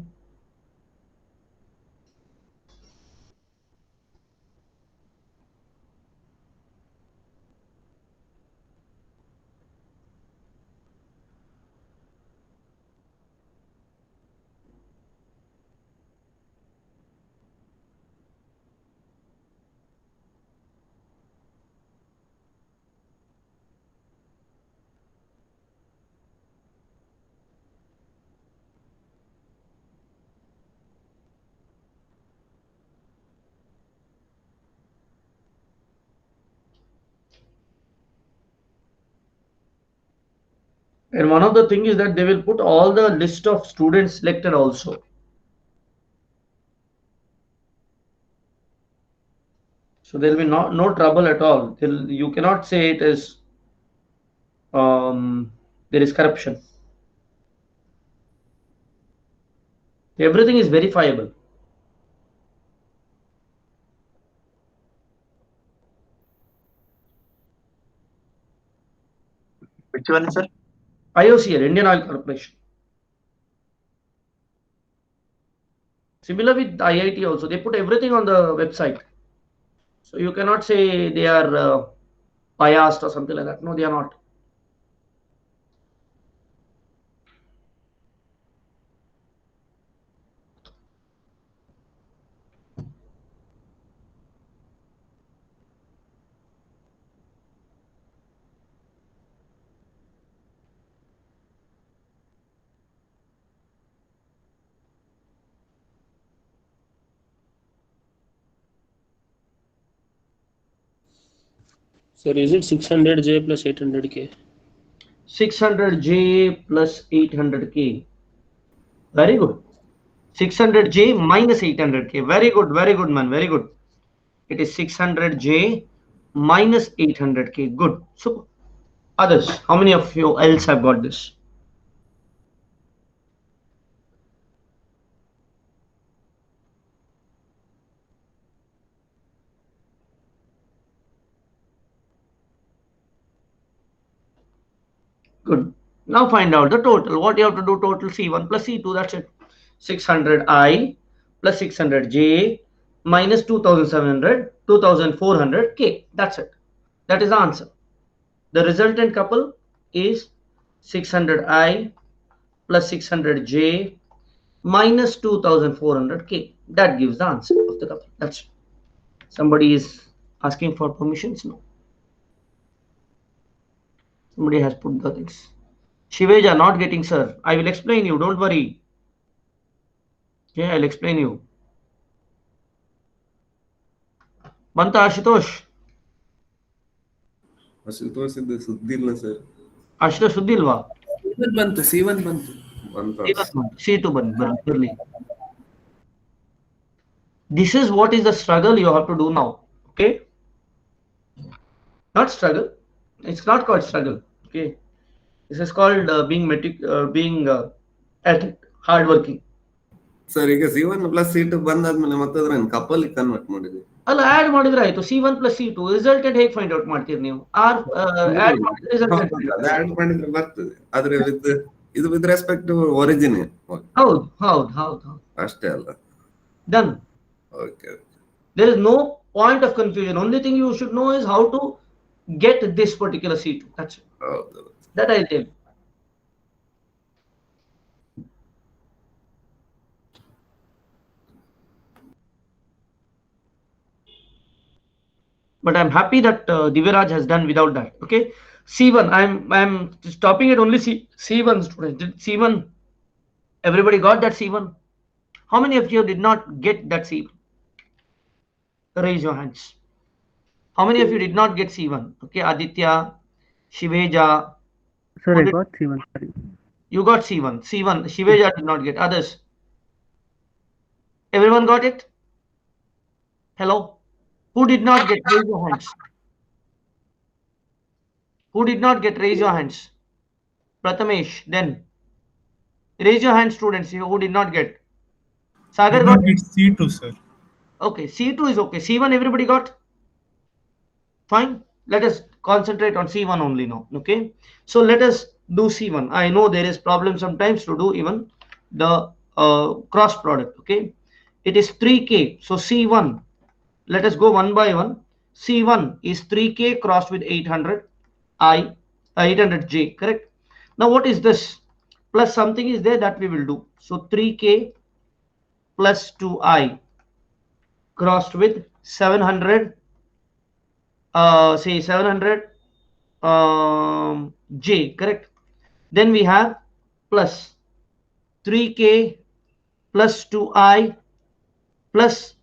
And one of the things is that they will put all the list of students selected also. So there will be no trouble at all. You cannot say it is there is corruption. Everything is verifiable. Which one, sir? IOCL, Indian Oil Corporation. Similar with IIT also, they put everything on the website. So you cannot say they are biased or something like that. No, they are not. Sir, is it 600J plus 800K? 600J plus 800K. Very good. 600J minus 800K. Very good, man. Very good. It is 600J minus 800K. Good. So, others, how many of you else have got this? Good. Now find out the total. What you have to do, total C1 plus C2. That's it. 600I plus 600J minus 2700, 2400K. That's it. That is the answer. The resultant couple is 600I plus 600J minus 2400K. That gives the answer of the couple. That's it. Somebody is asking for permissions? No. Somebody has put the things. Shiveja not getting, sir. I will explain you. Don't worry. Okay, I'll explain you. Banta Ashutosh. Ashutosh ಇದು ಸುದ್ದಿ ಇಲ್ಲ sir. Ashutosh ಸುದ್ದಿ ಇಲ್ವಾ? ಬಂತು C1 ಬಂತು. C2 ಬರ್ಲಿ. This is what is the struggle you have to do now. Okay? Not struggle. It's not called struggle. Okay? This is called being hardworking. Sir ಈಗ C1 plus C2 ಬಂದಾದ್ಮೇಲೆ ಮತ್ತೆ ಅದನ್ನ couple convert ಮಾಡಿದ್ವಿ. ಅಲ್ಲ add ಮಾಡಿದ್ರೆ ಆಯ್ತು. C1 plus C2 resulted ಹೇಗೆ find out ಮಾಡ್ತೀರಿ ನೀವು? ಆಡ್ ಮಾಡಿದ್ರೆ ಬರ್ತದೆ. ಆದ್ರೆ ಇದು ವಿತ್ ರೆಸ್ಪೆಕ್ಟ್ ಟು ಒರಿಜಿನ್. ಹೌದು ಅಷ್ಟೇ ಅಲ್ಲ. Done. Okay. There is no point of confusion. Only thing you should know is how to get this particular C2. That's it. That I'll tell you. But I'm happy that Diviraj has done without that. Okay, C1. I'm stopping at only C1 students. Did C1? Everybody got that C1? How many of you did not get that C1? Raise your hands. How many of you did not get C1? Okay, Aditya, Shiveja. Sir, I got C1. Sorry. You got C1. C1. Shiveja did not get. Others? Everyone got it? Hello? Who did not get? Raise your hands. Who did not get? Raise your hands. Prathamesh, then. Raise your hands, students, who did not get. Sagar got it? C2, sir. Okay, C2 is okay. C1 everybody got? Fine. Let us concentrate on C1 only now. Okay. So let us do C1. I know there is problem sometimes to do even the cross product. Okay. It is 3K. So C1. Let us go one by one. C1 is 3K crossed with 800J. Correct. Now what is this? Plus something is there that we will do. So 3K plus 2I crossed with 700. Say 700 J. Correct. Then we have plus 3K plus 2I plus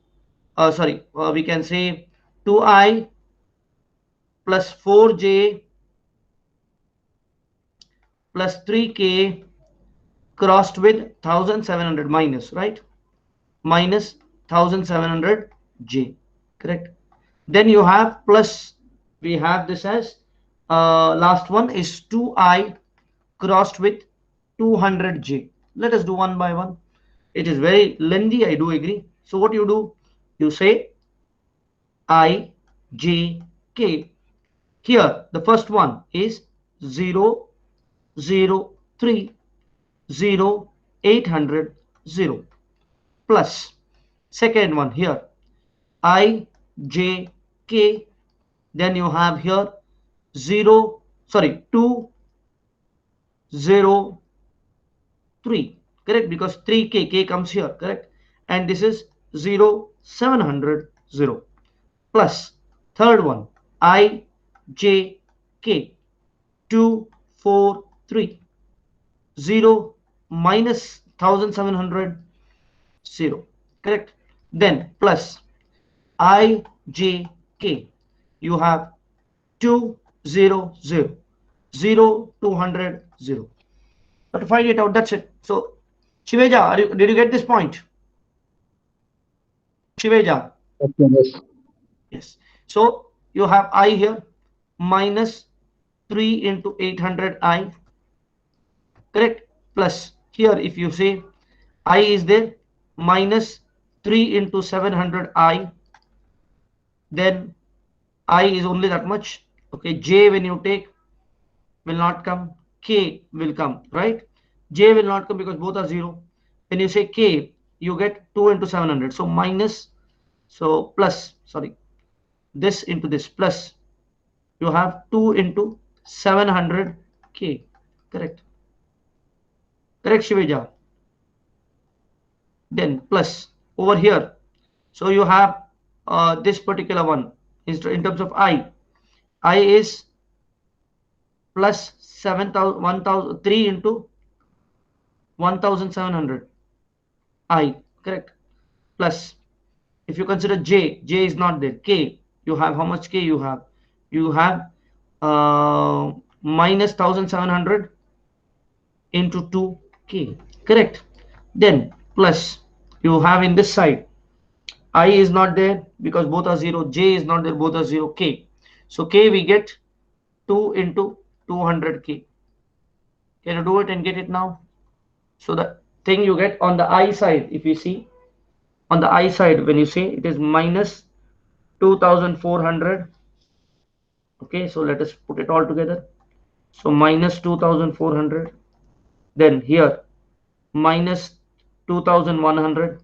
we can say 2I plus 4J plus 3k crossed with 1700 minus, right? Minus 1700 j, correct? Then you have plus, we have this as last one is 2i crossed with 200j. Let us do one by one. It is very lengthy, I do agree. So what you do, you say I, j, k. Here the first one is 0, 0, 3, 0, 800, 0 plus second one here I, j, k. Then you have here 2, 0, 3, correct, because 3k, k comes here, correct, and this is 0, 700, 0 plus third one I, j, k, 2, 4, 3, 0 minus 1700, 0, correct. Then plus I, j, k, you have 2, 0, 0, 0, 200, 0. But to find it out, that's it. So Shiveja, did you get this point? Shiveja? Yes. Yes. So you have I here minus 3 into 800 I, correct, plus here if you say I is there minus 3 into 700 I, then I is only that much, okay. J when you take will not come, k will come, right? J will not come because both are 0. When you say k, you get 2 into 700, so minus, so plus, sorry, this into this plus, you have 2 into 700 k, correct, correct Shiveja. Then plus over here, so you have this particular one in terms of I is plus 7,000, 1,000, 3 into 1,700 I, correct, plus if you consider j is not there, k, you have how much k you have? You have minus 1,700 into 2k, correct. Then plus you have in this side I is not there because both are 0, j is not there, both are 0, k. So k we get 2 into 200k. Can you do it and get it now? So the thing you get on the I side, if you see on the I side, when you say it is minus 2,400. Okay, so let us put it all together. So minus 2,400. Then here minus 2,100.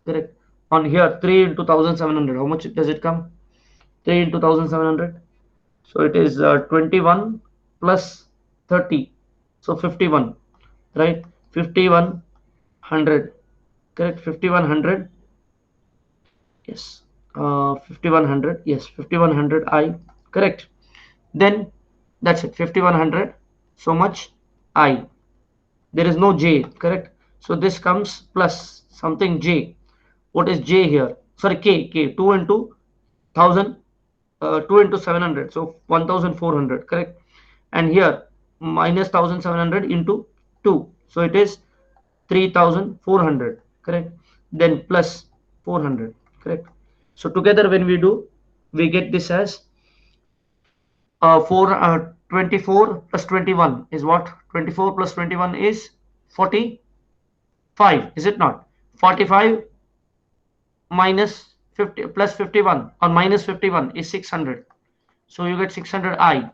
Correct. On here 3 into 1,700. How much does it come? 3 into 1,700. So it is 21 plus 30. So 51. Right? 5,100. Correct. 5,100. Yes. 5,100. Yes. 5,100 I. Correct. Then that's it. 5,100. So much I. There is no j. Correct. So this comes plus something j. What is j here? Sorry, k. 2 into 1,000. 2 into 700. So 1,400. Correct. And here minus 1,700 into 2. So it is 3,400. Correct. Then plus 400. Correct. So together when we do, we get this as 24 plus 21 is what? 24 plus 21 is 45. Is it not? 45 minus 50 plus 51 or minus 51 is 600. So you get 600 I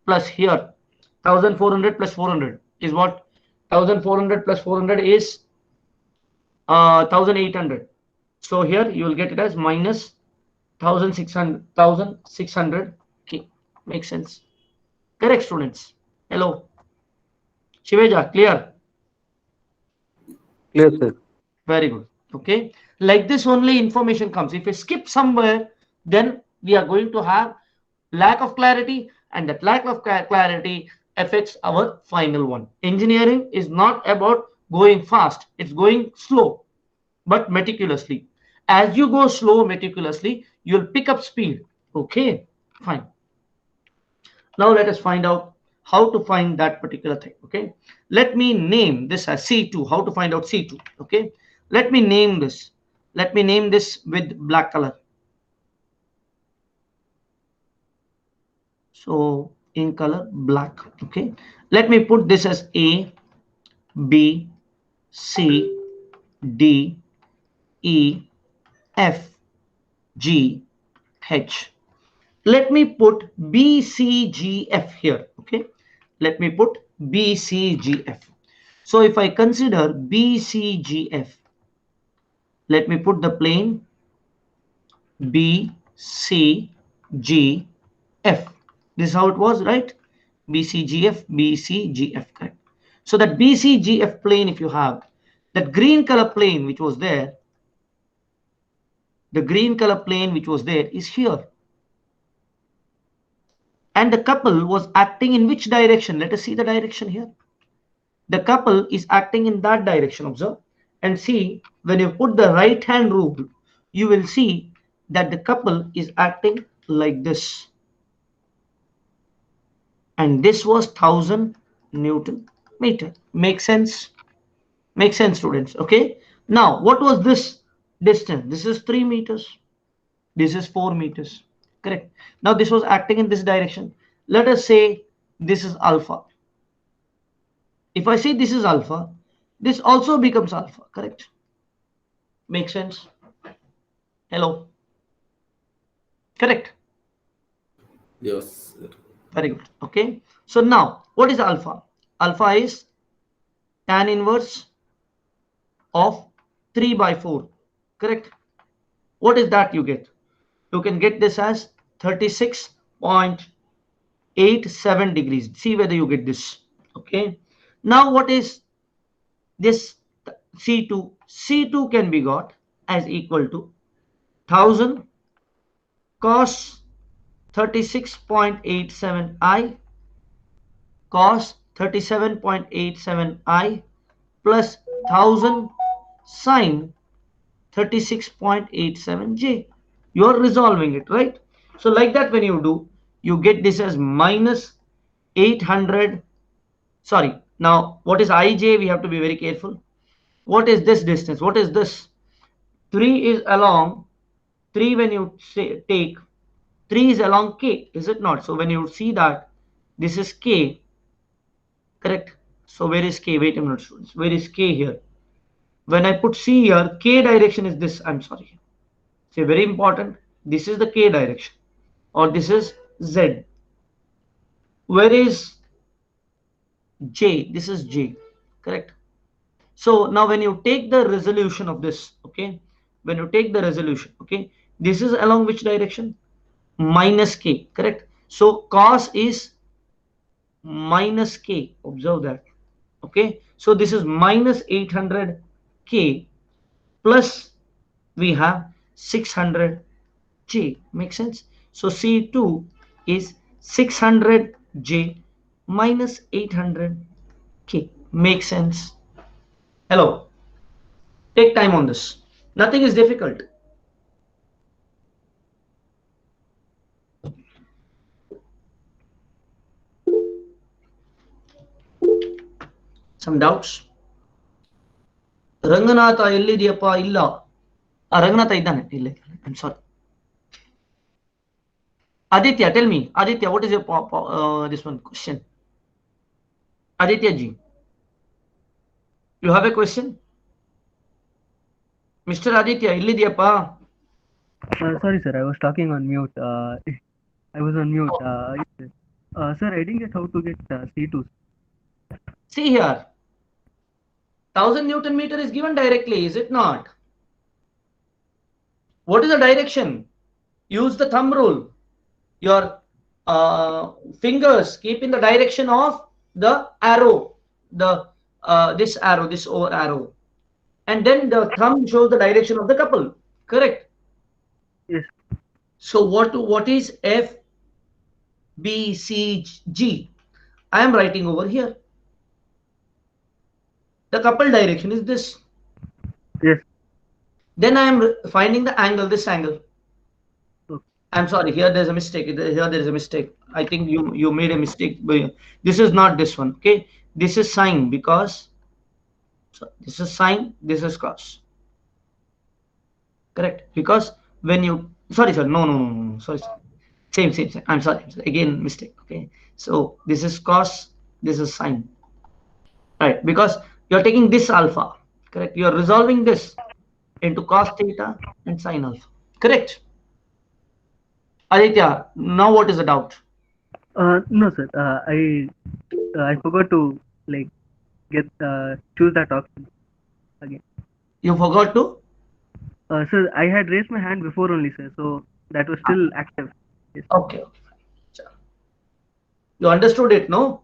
plus here 1,400 plus 400 is what? 1,400 plus 400 is 1,800. So here you will get it as minus 1,600 k. Makes sense? Correct, students? Hello. Shiveja, clear? Clear, sir. Very good. Okay. Like this only information comes. If we skip somewhere, then we are going to have lack of clarity, and that lack of clarity affects our final one. Engineering is not about going fast. It's going slow, but meticulously. As you go slow, meticulously, you'll pick up speed. Okay, fine. Now let us find out how to find that particular thing. Okay, let me name this as C2. How to find out C2? Okay, let me name this. Let me name this with black color. So in color black. Okay, let me put this as A, B, C, D, E, F, G, H. Let me put B, C, G, F here. Okay, let me put B, C, G, F. So if I consider B, C, G, F, let me put the plane B, C, G, F. This is how it was, right? B, C, G, F, B, C, G, F, correct. So that B, C, G, F plane, if you have that green color plane which was there, the green color plane which was there is here. And the couple was acting in which direction? Let us see the direction here. The couple is acting in that direction, observe. And see, when you put the right hand rule, you will see that the couple is acting like this. And this was 1000 Newton meter. Make sense? Make sense, students? Okay. Now, what was this distance? This is 3 meters. This is 4 meters. Correct. Now, this was acting in this direction. Let us say this is alpha. If I say this is alpha, this also becomes alpha. Correct. Make sense? Hello. Correct. Yes, sir. Very good. Okay. So now, what is alpha? Alpha is tan inverse of 3 by 4. Correct. What is that you get? You can get this as 36.87 degrees. See whether you get this. Okay. Now, what is this C2? C2 can be got as equal to 1000 cos 36.87 I cos 37.87 I plus 1000 sine 36.87 J. You are resolving it, right? So like that, when you do, you get this as minus 800. Sorry. Now, what is IJ? We have to be very careful. What is this distance? What is this? 3 is along 3. When you say take 3 is along K, is it not? So when you see that this is K, correct? So where is K? Wait a minute, students. Where is K here? When I put C here, K direction is this. I'm sorry. Say very important. This is the K direction, or this is Z. Where is J? This is J, correct? So now when you take the resolution of this, okay, when you take the resolution, okay, this is along which direction? Minus K, correct? So cos is minus K. Observe that. Okay, so this is minus 800 K plus we have 600 J. Make sense? So C2 is 600 J minus 800 K. Make sense? Hello. Take time on this. Nothing is difficult. Some doubts? Ranganatha ಎಲ್ಲಿದೆಯಪ್ಪ? ಇಲ್ಲ. ರಂಗನಾಥ ಇದ್ದಾನೆ ಇಲ್ಲೇ. I'm sorry. Aditya, tell me. Aditya, what is your this one question? Aditya ji, you have a question? Mr. Aditya, ಎಲ್ಲಿದೆಯಪ್ಪ? Sorry, sir. I was talking on mute. I was on mute. Sir, I didn't get how to get C2. See here. 1000 Newton meter is given directly, is it not? What is the direction? Use the thumb rule. Your fingers keep in the direction of the arrow, this arrow, this over arrow, and then the thumb shows the direction of the couple. Correct? Yes. So what is F, B, C, G? I am writing over here. The couple direction is this. Yes. Then I am finding the angle, this angle. Okay. I'm sorry, here there's a mistake. Here there is a mistake. I think you made a mistake. This is not this one. Okay, this is sine because this is sine, this is cos. Correct, because when you sorry sir, no, sorry, same. I'm sorry, again mistake. Okay, so this is cos, this is sine, right? Because you're taking this alpha, correct? You're resolving this into cos theta and sine alpha, correct? Aditya, now what is the doubt? No, sir. I forgot to like get choose that option again. You forgot to? Sir, I had raised my hand before only, sir. So that was still active. Yes. Okay. You understood it, no?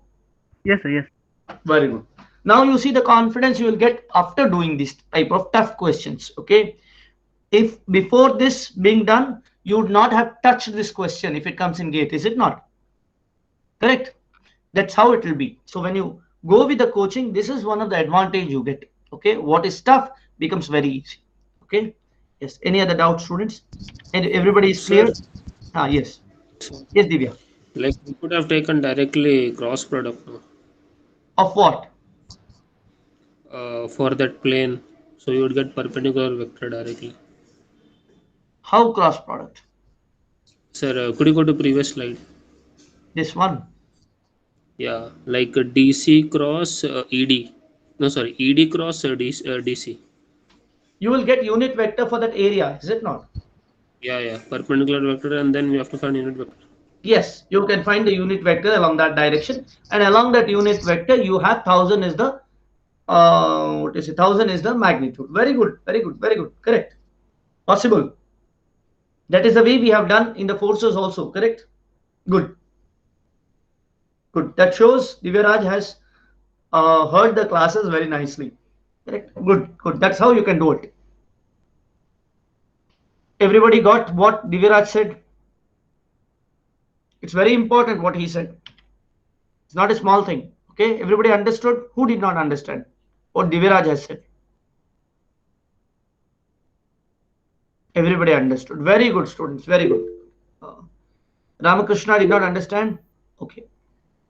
Yes, sir. Yes. Very good. Now you see the confidence you will get after doing this type of tough questions. Okay. If before this being done, you would not have touched this question if it comes in gate, is it not? Correct. That's how it will be. So when you go with the coaching, this is one of the advantage you get. Okay. What is tough becomes very easy. Okay. Yes. Any other doubts, students? And everybody is clear? Yes. Yes, Divya. Like we could have taken directly cross product Of what? for that plane, so you would get perpendicular vector directly. How cross product? Sir, could you go to previous slide? This one. Yeah, like DC cross ED. No, sorry, ED cross DC. You will get unit vector for that area, is it not? Yeah, perpendicular vector, and then we have to find unit vector. Yes, you can find the unit vector along that direction, and along that unit vector, you have 1000 is the what is it? 1000 is the magnitude. Very good, correct. Possible. That is the way we have done in the forces also, correct? Good. That shows Divyaraj has heard the classes very nicely. Correct. Good. That's how you can do it. Everybody got what Divyaraj said? It's very important what he said. It's not a small thing. Okay. Everybody understood? Who did not understand what Divyaraj has said? Everybody understood. Very good, students. Very good. Ramakrishna did not understand. Okay.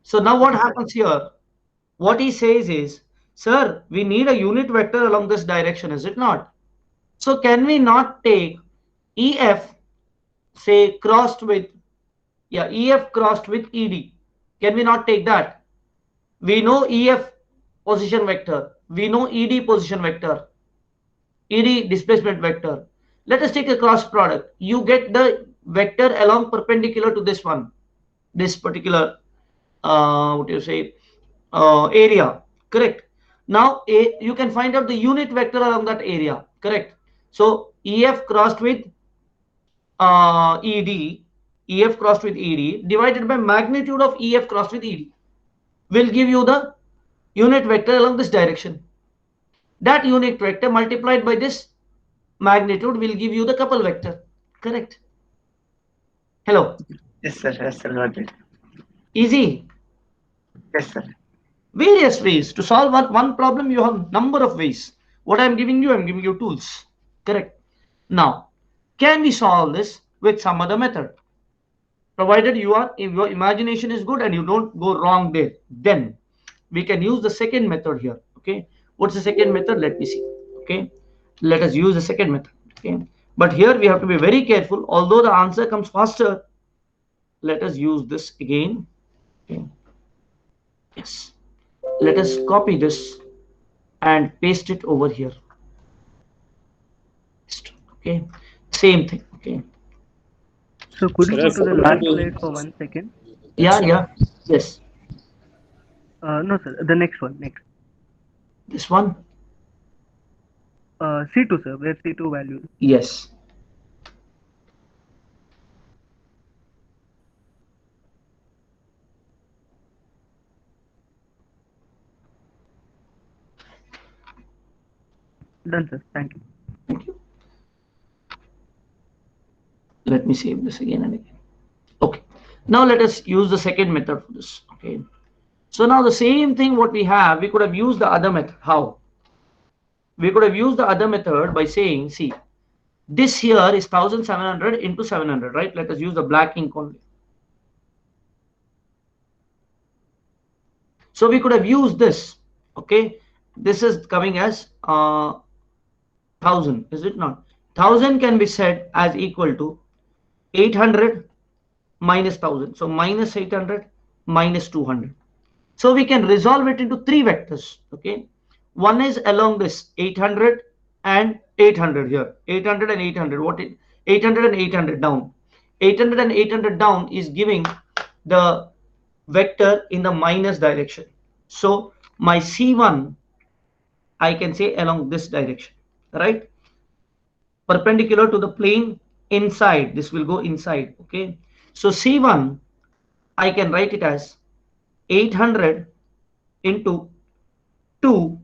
So now what happens here? What he says is, sir, we need a unit vector along this direction, is it not? So can we not take EF, say, crossed with, EF crossed with ED? Can we not take that? We know EF position vector. We know ED position vector. ED displacement vector. Let us take a cross product. You get the vector along perpendicular to this one, this particular, area, correct? Now you can find out the unit vector along that area, correct? So EF crossed with ED divided by magnitude of EF crossed with ED will give you the unit vector along this direction. That unit vector multiplied by this magnitude will give you the couple vector, correct? Hello. Yes, sir. Got it. Easy. Yes, sir. Various ways to solve one problem. You have number of ways. What I'm giving you tools, correct? Now, can we solve this with some other method? Provided if your imagination is good and you don't go wrong there, then we can use the second method here. Okay, what's the second method? Let me see. Okay, let us use the second method. Okay, but here we have to be very careful. Although the answer comes faster, let us use this again. Okay. Yes, let us copy this and paste it over here. Okay, same thing. Okay. So could you go to the last slide for 1 second? Yeah. Yes. No, sir. The next one. This one. C2, sir. Where C2 value? Yes. Done, sir. Thank you. Thank you. Let me save this again and again. Okay. Now let us use the second method for this. Okay. So now the same thing what we have, we could have used the other method. How? We could have used the other method by saying, see, this here is 1700 into 700, right? Let us use the black ink only. So we could have used this. Okay, this is coming as 1000, is it not? 1000 can be said as equal to 800 minus 1000. So minus 800 minus 200. So we can resolve it into three vectors. Okay, one is along this 800 and 800 here, 800 and 800. What it 800 and 800 down, 800 and 800 down is giving the vector in the minus direction. So my C1 I can say along this direction, right? Perpendicular to the plane inside, this will go inside. Okay, so C1 I can write it as 800 into 2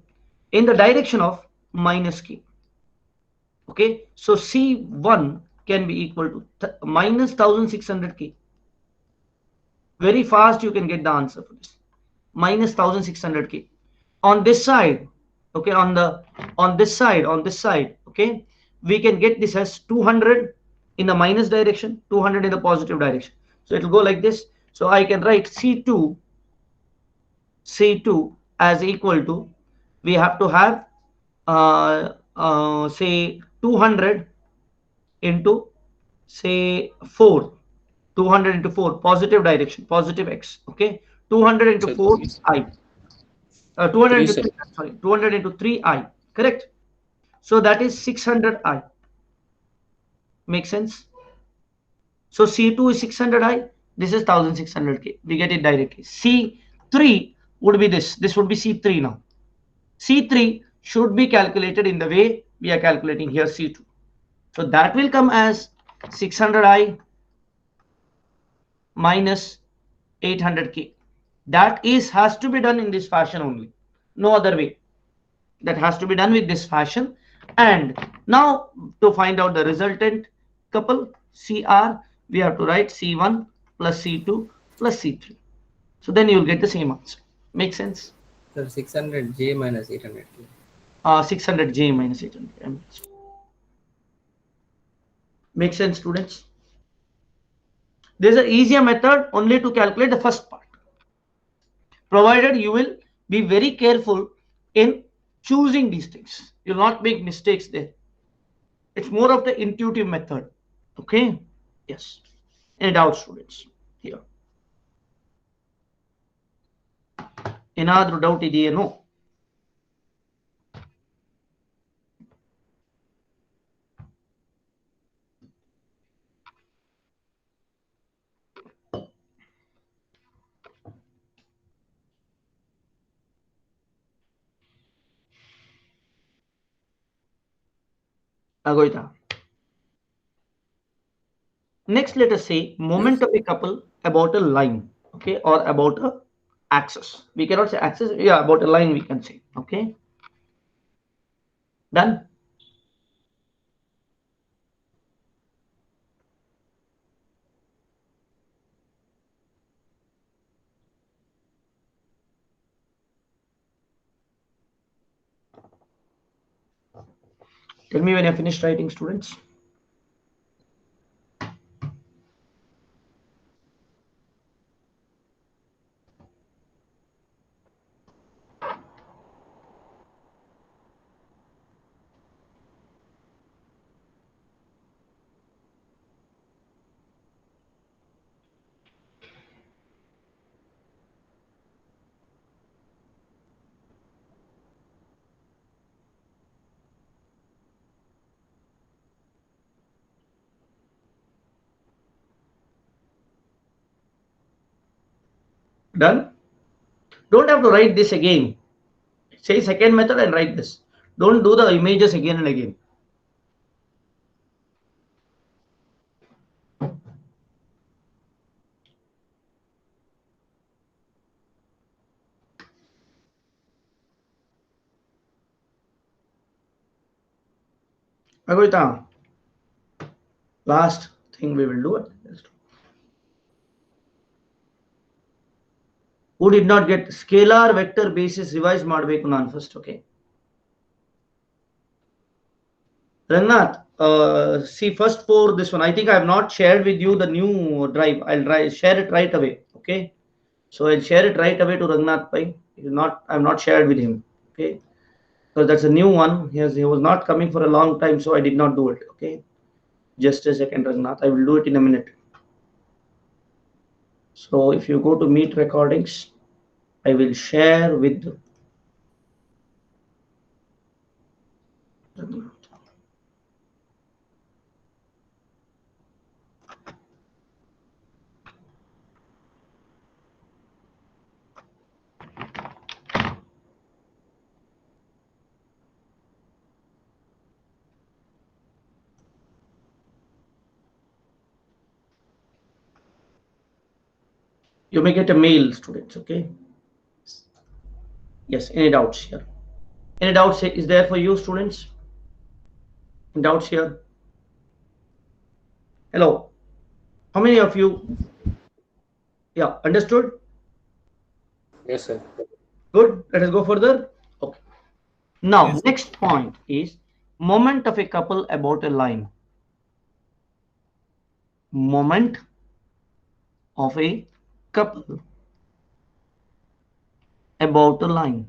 in the direction of minus k. Okay, so C1 can be equal to minus 1600k. Very fast you can get the answer for this. Minus 1600k. On this side, okay, on this side, okay, we can get this as 200 in the minus direction, 200 in the positive direction. So it will go like this. So I can write C2 as equal to, we have to have say 200 into say 4, 200 into 4 positive direction, positive x. Okay, 200 into 4 I, 200 into 3, sorry, 200 into 3i, correct? So that is 600i. Make sense? So C2 is 600i, this is 1600k. We get it directly. C3 would be this. This would be C3 now. C3 should be calculated in the way we are calculating here C2. So that will come as 600i minus 800k. That has to be done in this fashion only. No other way. That has to be done with this fashion. And now to find out the resultant couple CR, we have to write C1 plus C2 plus C3. So then you will get the same answer. Make sense? Sir, 600J minus 800K. 600J minus 800K. Make sense, students? There's an easier method only to calculate the first part, provided you will be very careful in choosing these things. You'll not make mistakes there. It's more of the intuitive method. Okay? Yes. Any doubt, students? Here. Another doubt idea? No. Agoita. Next, let us say moment of a couple about a line, okay, or about a axis. We cannot say axis, yeah, about a line we can say, okay. Done? Tell me when you're finished writing, students. Done? Don't have to write this again. Say second method and write this. Don't do the images again and again. Agoita. Last thing we will do it. Who did not get scalar vector basis revised ಮಾಡಬೇಕು ನಾನು first, okay. Rangnath, see first for this one, I think I have not shared with you the new drive. I'll share it right away, okay. So I'll share it right away to Raghunath Pai. I've not shared with him. Okay. Because that's a new one. He was not coming for a long time, so I did not do it. Okay. Just a second, Raghunath. I will do it in a minute. So if you go to Meet Recordings, I will share with Raghunath. You may get a mail, students. Okay. Yes. Any doubts here? Any doubts is there for you, students? Any doubts here? Hello. How many of you? Yeah, understood? Yes, sir. Good. Let us go further. Okay. Now, Yes. next point is moment of a couple about a line. Moment of a couple about a line.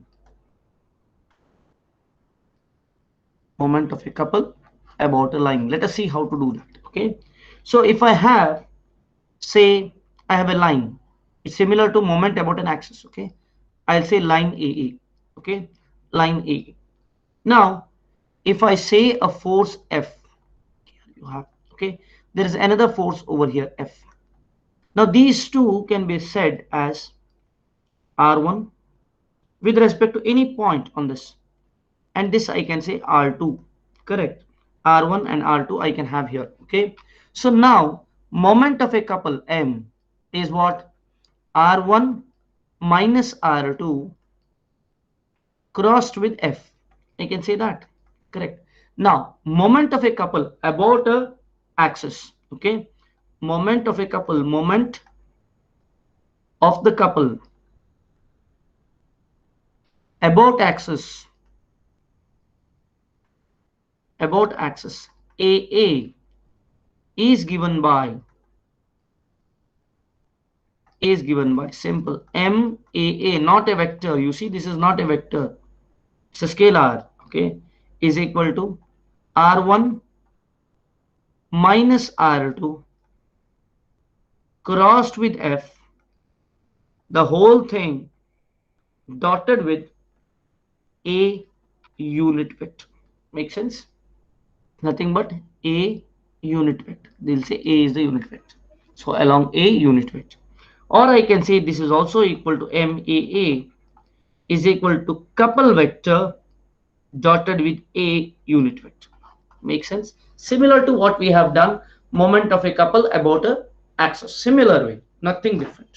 Moment of a couple about a line. Let us see how to do that. Okay. So if I have, say, I have a line. It's similar to moment about an axis. Okay. I'll say line AA. Okay. Line AA. Now, if I say a force F, you have, okay, there is another force over here, F. Now, these two can be said as R1 with respect to any point on this, and this I can say R2, correct? R1 and R2 I can have here, okay? So now, moment of a couple M is what? R1 minus R2 crossed with F. I can say that, correct? Now, moment of a couple about a axis, okay? Moment of a couple, moment of the couple about axis AA is given by simple MAA, not a vector. You see, this is not a vector, it's a scalar, okay, is equal to R1 minus R2 crossed with F, the whole thing dotted with A unit vector. Make sense? Nothing but A unit vector. They'll say A is the unit vector. So along A unit vector. Or I can say this is also equal to MAA is equal to couple vector dotted with A unit vector. Make sense? Similar to what we have done, moment of a couple about a axis. Similar way, nothing different.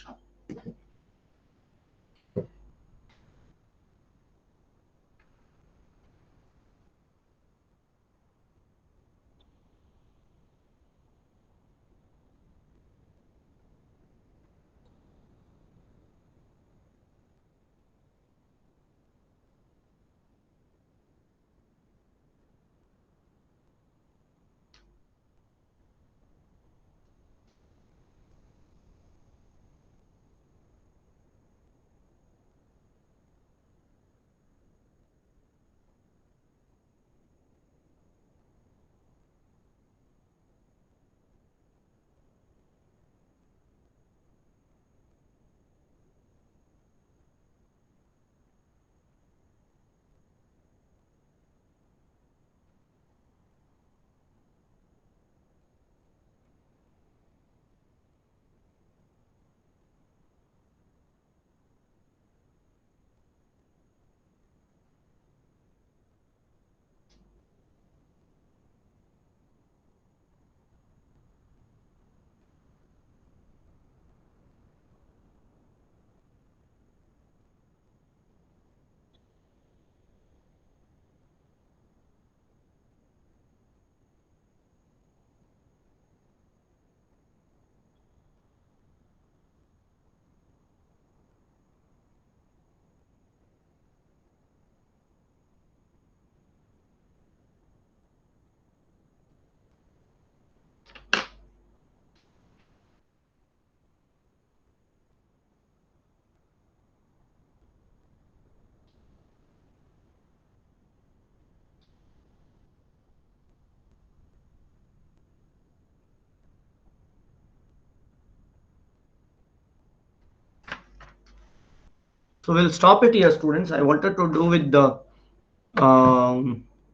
So we'll stop it here, students. I wanted to do with the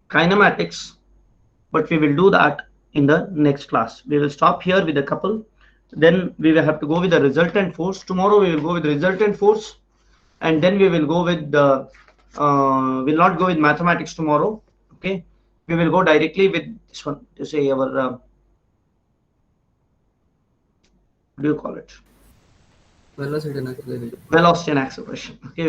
kinematics, but we will do that in the next class. We will stop here with a couple. Then we will have to go with the resultant force. Tomorrow we will go with resultant force, and then we will go with the we'll not go with mathematics tomorrow. Okay, we will go directly with this one to say our what do you call it? Velocity and acceleration. Velocity and acceleration. Okay.